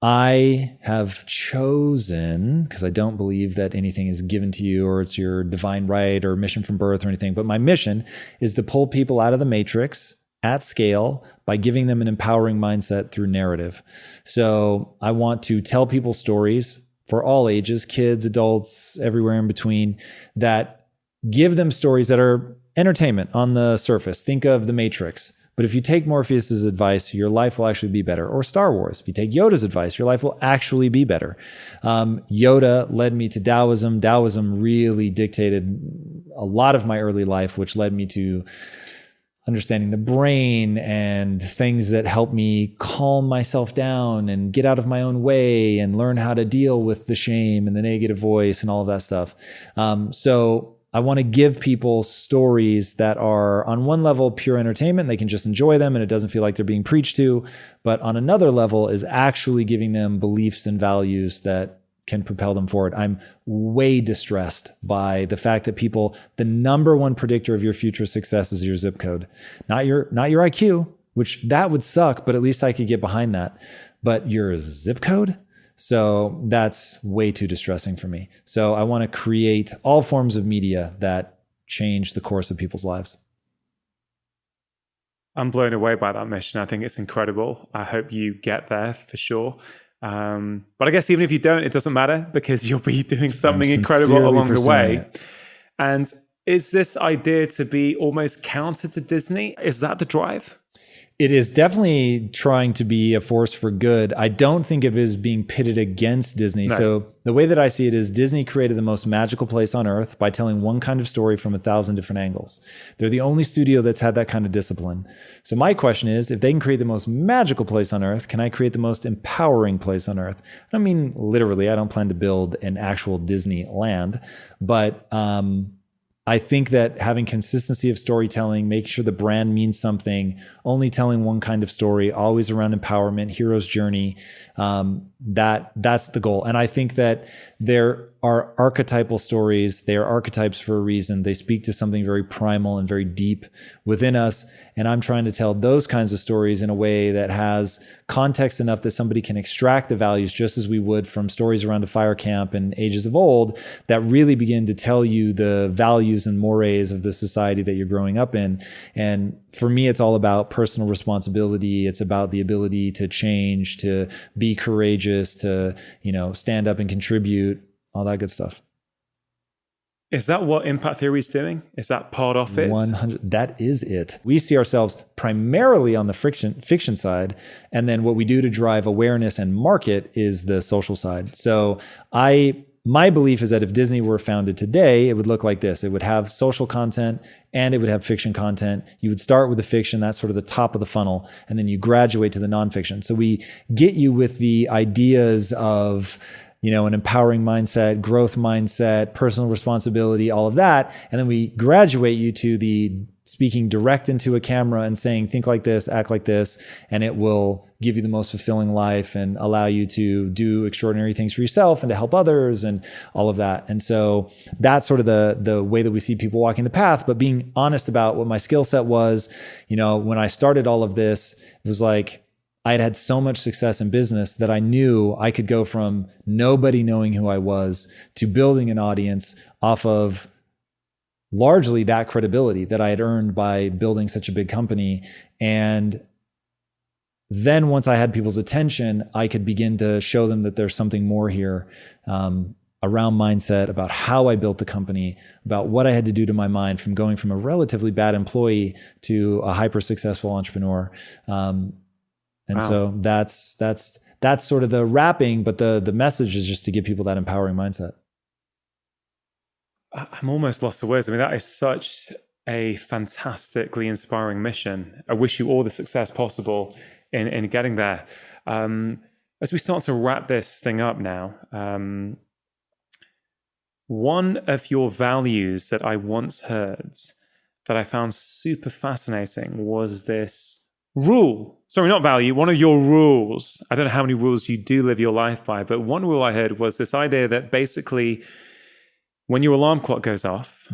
I have chosen, because I don't believe that anything is given to you or it's your divine right or mission from birth or anything, but my mission is to pull people out of the matrix at scale by giving them an empowering mindset through narrative. So I want to tell people stories for all ages, kids, adults, everywhere in between, that give them stories that are entertainment on the surface. Think of The Matrix. But if you take Morpheus's advice, your life will actually be better. Or Star Wars. If you take Yoda's advice, your life will actually be better. Yoda led me to Taoism. Taoism really dictated a lot of my early life, which led me to understanding the brain and things that help me calm myself down and get out of my own way and learn how to deal with the shame and the negative voice and all of that stuff. So I want to give people stories that are on one level pure entertainment. They can just enjoy them and it doesn't feel like they're being preached to. But on another level is actually giving them beliefs and values that can propel them forward. I'm way distressed by the fact that people, the number one predictor of your future success is your zip code, not your IQ, which that would suck, but at least I could get behind that. But your zip code? So that's way too distressing for me. So I want to create all forms of media that change the course of people's lives. I'm blown away by that mission. I think it's incredible. I hope you get there for sure. But I guess even if you don't, it doesn't matter because you'll be doing something incredible along the way. It. And is this idea to be almost counter to Disney? Is that the drive? It is definitely trying to be a force for good. I don't think of it as being pitted against Disney. No. So the way that I see it is Disney created the most magical place on earth by telling one kind of story from 1,000 different angles. They're the only studio that's had that kind of discipline. So my question is, if they can create the most magical place on earth, can I create the most empowering place on earth? I mean, literally, I don't plan to build an actual Disneyland, but I think that having consistency of storytelling, making sure the brand means something, only telling one kind of story, always around empowerment, hero's journey, that's the goal. And I think that there are archetypal stories. They are archetypes for a reason. They speak to something very primal and very deep within us. And I'm trying to tell those kinds of stories in a way that has context enough that somebody can extract the values just as we would from stories around a fire camp in ages of old that really begin to tell you the values and mores of the society that you're growing up in. And for me, it's all about personal responsibility. It's about the ability to change, to be courageous, to, stand up and contribute, all that good stuff. Is that what impact theory is doing? Is that part of it? 100. That is it. We see ourselves primarily on the fiction side. And then what we do to drive awareness and market is the social side. So my belief is that if Disney were founded today, it would look like this. It would have social content and it would have fiction content. You would start with the fiction, that's sort of the top of the funnel, and then you graduate to the nonfiction. So we get you with the ideas of an empowering mindset, growth mindset, personal responsibility, all of that. And then we graduate you to the speaking direct into a camera and saying, think like this, act like this, and it will give you the most fulfilling life and allow you to do extraordinary things for yourself and to help others and all of that. And so that's sort of the way that we see people walking the path, but being honest about what my skill set was. When I started all of this, it was like, I had so much success in business that I knew I could go from nobody knowing who I was to building an audience off of largely that credibility that I had earned by building such a big company. And then once I had people's attention, I could begin to show them that there's something more here around mindset, about how I built the company, about what I had to do to my mind from going from a relatively bad employee to a hyper successful entrepreneur. And wow. So that's sort of the wrapping, but the message is just to give people that empowering mindset. I'm almost lost for words. I mean, that is such a fantastically inspiring mission. I wish you all the success possible in getting there. As we start to wrap this thing up now, one of your values that I once heard that I found super fascinating was this rule. Sorry, not value. One of your rules. I don't know how many rules you do live your life by, but one rule I heard was this idea that basically when your alarm clock goes off,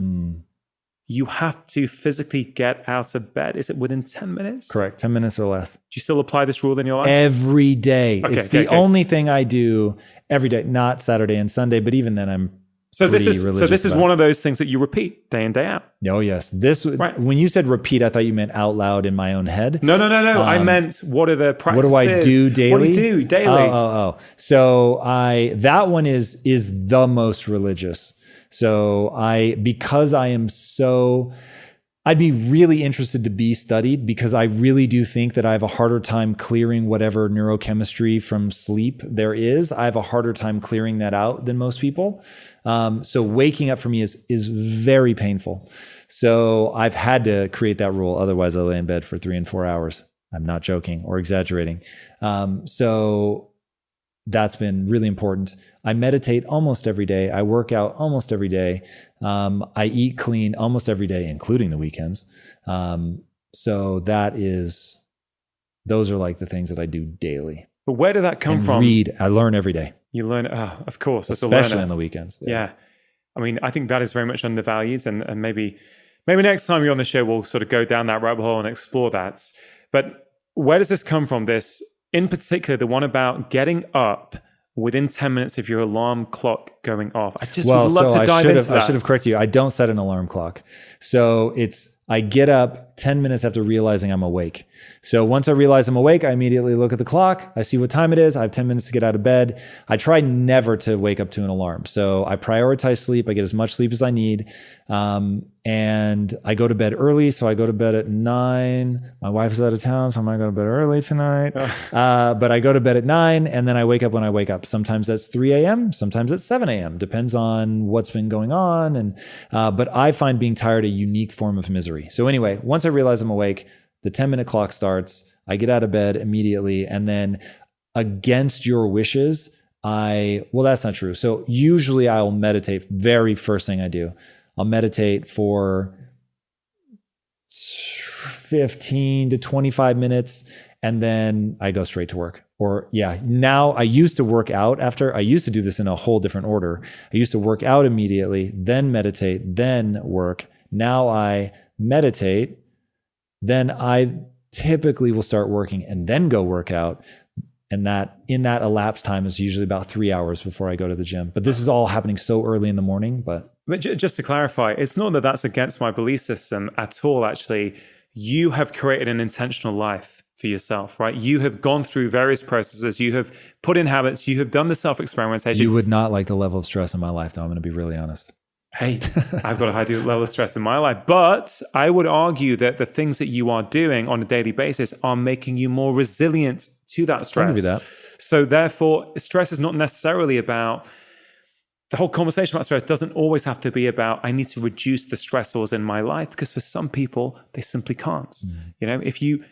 you have to physically get out of bed. Is it within 10 minutes? Correct. 10 minutes or less. Do you still apply this rule in your life? Every day. Okay, it's the only thing I do every day, not Saturday and Sunday, but even then I'm So this is one of those things that you repeat day in, day out. Oh, yes. Right. When you said repeat, I thought you meant out loud in my own head. No. I meant what are the practices? What do I do daily? What do you do daily? So that one is the most religious. So because I am so, I'd be really interested to be studied because I really do think that I have a harder time clearing whatever neurochemistry from sleep there is. I have a harder time clearing that out than most people. So waking up for me is very painful. So I've had to create that rule. Otherwise I lay in bed for 3 and 4 hours. I'm not joking or exaggerating. So that's been really important. I meditate almost every day. I work out almost every day. I eat clean almost every day, including the weekends. So those are like the things that I do daily. But where did that come from? Read. I learn every day. You learn, of course, as a especially learner. on the weekends. Yeah. I mean, I think that is very much undervalued, and maybe next time you're on the show, we'll sort of go down that rabbit hole and explore that. But where does this come from? This, in particular, the one about getting up within 10 minutes of your alarm clock going off. I just would love to dive into that. I should have corrected you. I don't set an alarm clock. So I get up 10 minutes after realizing I'm awake. So once I realize I'm awake, I immediately look at the clock. I see what time it is. I have 10 minutes to get out of bed. I try never to wake up to an alarm. So I prioritize sleep. I get as much sleep as I need. And I go to bed early. So I go to bed at 9. My wife's out of town, so I might go to bed early tonight. But I go to bed at 9 and then I wake up when I wake up. Sometimes that's 3 a.m. Sometimes it's 7 a.m. Depends on what's been going on. But I find being tired a unique form of misery. So anyway, once I realize I'm awake, the 10-minute clock starts. I get out of bed immediately. And then against your wishes, well, that's not true. So usually I'll meditate very first thing I do. I'll meditate for 15 to 25 minutes. And then I go straight to work. Now I used to work out after. I used to do this in a whole different order. I used to work out immediately, then meditate, then work. Now I meditate, then I typically will start working and then go work out. And that in that elapsed time is usually about 3 hours before I go to the gym. But this is all happening so early in the morning. But just to clarify, it's not that that's against my belief system at all, actually. You have created an intentional life for yourself, right? You have gone through various processes. You have put in habits. You have done the self-experimentation. You would not like the level of stress in my life, though. I'm going to be really honest. Hey, I've got a high level of stress in my life, but I would argue that the things that you are doing on a daily basis are making you more resilient to that stress. I'll give you that. So therefore, stress is not necessarily about, the whole conversation about stress doesn't always have to be about, I need to reduce the stressors in my life, because for some people, they simply can't. You know, if you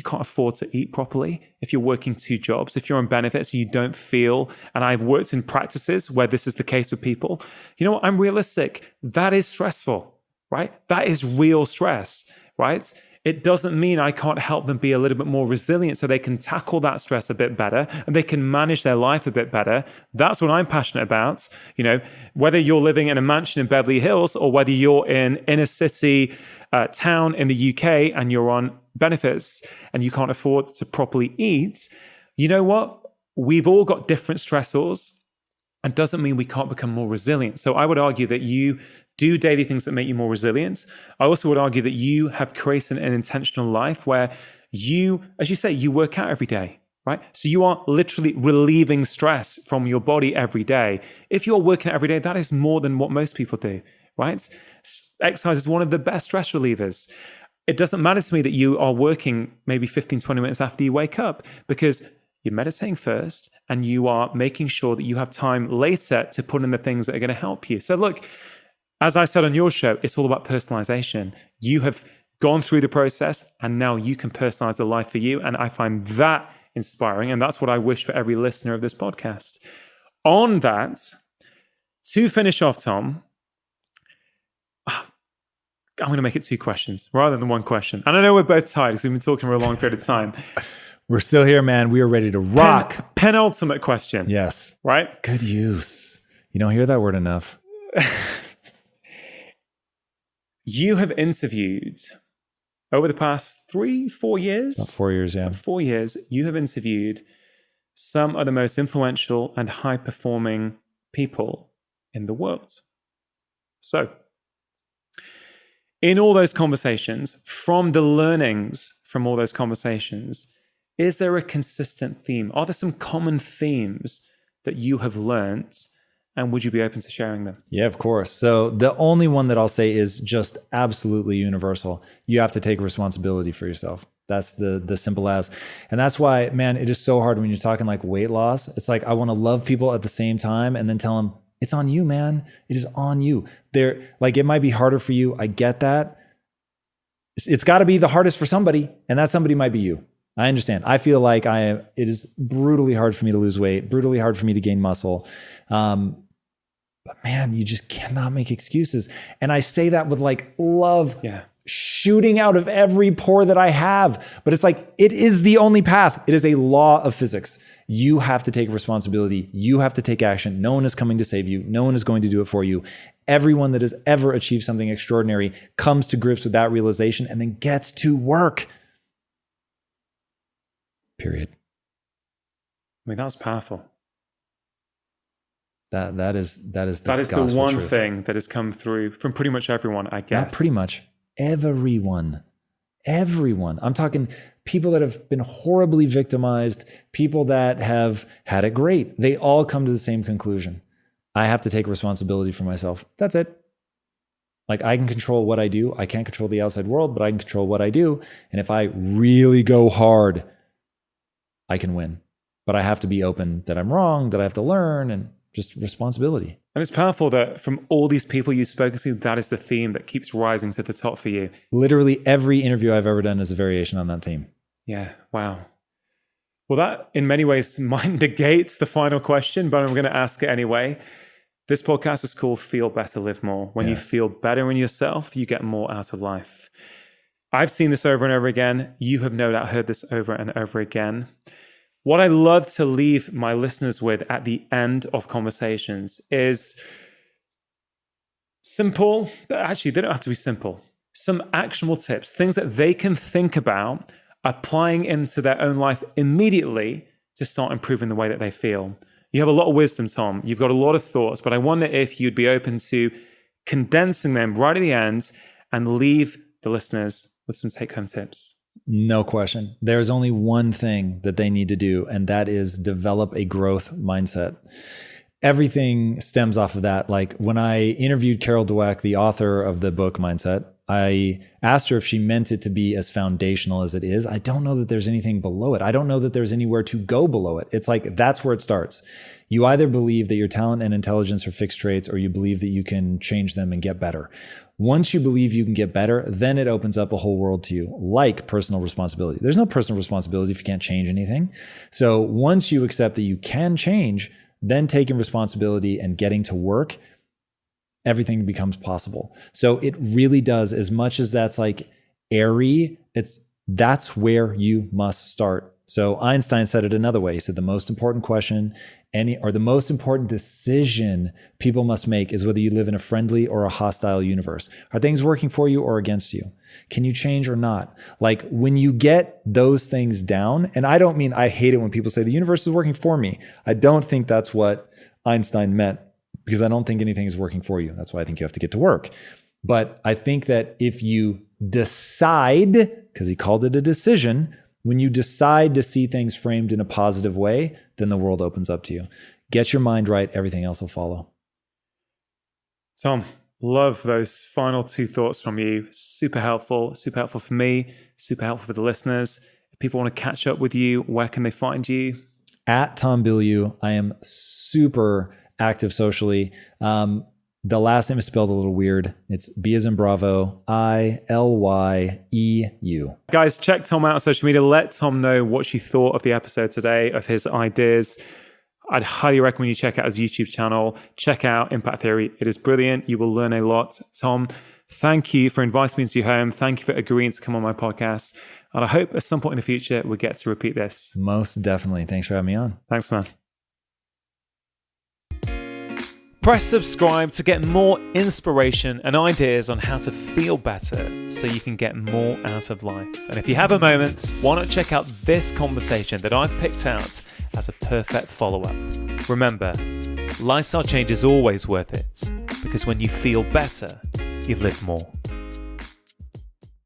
can't afford to eat properly, if you're working 2 jobs, if you're on benefits, you don't feel, and I've worked in practices where this is the case with people, you know what, I'm realistic. That is stressful, right? That is real stress, right? It doesn't mean I can't help them be a little bit more resilient so they can tackle that stress a bit better and they can manage their life a bit better. That's what I'm passionate about. You know, whether you're living in a mansion in Beverly Hills or whether you're in inner city town in the UK and you're on benefits and you can't afford to properly eat, you know what? We've all got different stressors, and doesn't mean we can't become more resilient. So I would argue that you do daily things that make you more resilient. I also would argue that you have created an intentional life where you, as you say, you work out every day, right? So you are literally relieving stress from your body every day. If you're working out every day, that is more than what most people do, right? Exercise is one of the best stress relievers. It doesn't matter to me that you are working maybe 15, 20 minutes after you wake up, because you're meditating first and you are making sure that you have time later to put in the things that are going to help you. So look, as I said on your show, it's all about personalization. You have gone through the process and now you can personalize the life for you. And I find that inspiring. And that's what I wish for every listener of this podcast. On that, to finish off, Tom, I'm going to make it 2 questions rather than 1 question. And I know we're both tired because we've been talking for a long period of time. We're still here, man. We are ready to rock. Penultimate question. Yes. Right? Good use. You don't hear that word enough. You have interviewed over the past 3-4 years. About 4 years, yeah. 4 years, you have interviewed some of the most influential and high-performing people in the world. So, in all those conversations, from the learnings from all those conversations, is there a consistent theme? Are there some common themes that you have learned? And would you be open to sharing them? Yeah, of course. So the only one that I'll say is just absolutely universal. You have to take responsibility for yourself. That's the simple as. And that's why, man, it is so hard when you're talking like weight loss. It's like, I want to love people at the same time and then tell them, it's on you, man. It is on you. They're like, it might be harder for you. I get that. It's got to be the hardest for somebody, and that somebody might be you. I understand. I feel like it is brutally hard for me to lose weight, brutally hard for me to gain muscle. But man, you just cannot make excuses. And I say that with like love. Yeah. shooting out of every pore that I have. But it's like, it is the only path. It is a law of physics. You have to take responsibility. You have to take action. No one is coming to save you. No one is going to do it for you. Everyone that has ever achieved something extraordinary comes to grips with that realization and then gets to work. Period. I mean, that's powerful. That is the one truth. Thing that has come through from pretty much everyone, I guess. Not pretty much. Everyone. I'm talking people that have been horribly victimized, people that have had it great. They all come to the same conclusion. I have to take responsibility for myself. That's it. Like, I can control what I do. I can't control the outside world, but I can control what I do. And if I really go hard, I can win. But I have to be open that I'm wrong, that I have to learn, and just responsibility. And it's powerful that from all these people you've spoken to, that is the theme that keeps rising to the top for you. Literally every interview I've ever done is a variation on that theme. Yeah, wow. Well, that in many ways might negate the final question, but I'm going to ask it anyway. This podcast is called Feel Better, Live More. When you feel better in yourself, you get more out of life. I've seen this over and over again. You have no doubt heard this over and over again. What I love to leave my listeners with at the end of conversations is simple, actually, they don't have to be simple, some actionable tips, things that they can think about applying into their own life immediately to start improving the way that they feel. You have a lot of wisdom, Tom. You've got a lot of thoughts, but I wonder if you'd be open to condensing them right at the end and leave the listeners with some take-home tips. No question. There's only one thing that they need to do, and that is develop a growth mindset. Everything stems off of that. Like, when I interviewed Carol Dweck, the author of the book Mindset, I asked her if she meant it to be as foundational as it is. I don't know that there's anything below it. I don't know that there's anywhere to go below it. It's like, that's where it starts. You either believe that your talent and intelligence are fixed traits, or you believe that you can change them and get better. Once you believe you can get better, then it opens up a whole world to you, like personal responsibility. There's no personal responsibility if you can't change anything. So once you accept that you can change, then taking responsibility and getting to work, everything becomes possible. So it really does, as much as that's like airy, that's where you must start. So Einstein said it another way. He said the most important question the most important decision people must make is whether you live in a friendly or a hostile universe. Are things working for you or against you? Can you change or not? Like, when you get those things down, and I don't mean, I hate it when people say the universe is working for me. I don't think that's what Einstein meant, because I don't think anything is working for you. That's why I think you have to get to work. But I think that if you decide, because he called it a decision, when you decide to see things framed in a positive way, then the world opens up to you. Get your mind right, everything else will follow. Tom, love those final two thoughts from you. Super helpful for me, super helpful for the listeners. If people want to catch up with you, where can they find you? At Tom Bilyeu. I am super active socially. The last name is spelled a little weird. It's B as in Bravo, ILYEU. Guys, check Tom out on social media. Let Tom know what you thought of the episode today, of his ideas. I'd highly recommend you check out his YouTube channel. Check out Impact Theory. It is brilliant. You will learn a lot. Tom, thank you for inviting me into your home. Thank you for agreeing to come on my podcast. And I hope at some point in the future, we get to repeat this. Most definitely. Thanks for having me on. Thanks, man. Press subscribe to get more inspiration and ideas on how to feel better so you can get more out of life. And if you have a moment, why not check out this conversation that I've picked out as a perfect follow-up. Remember, lifestyle change is always worth it, because when you feel better, you live more.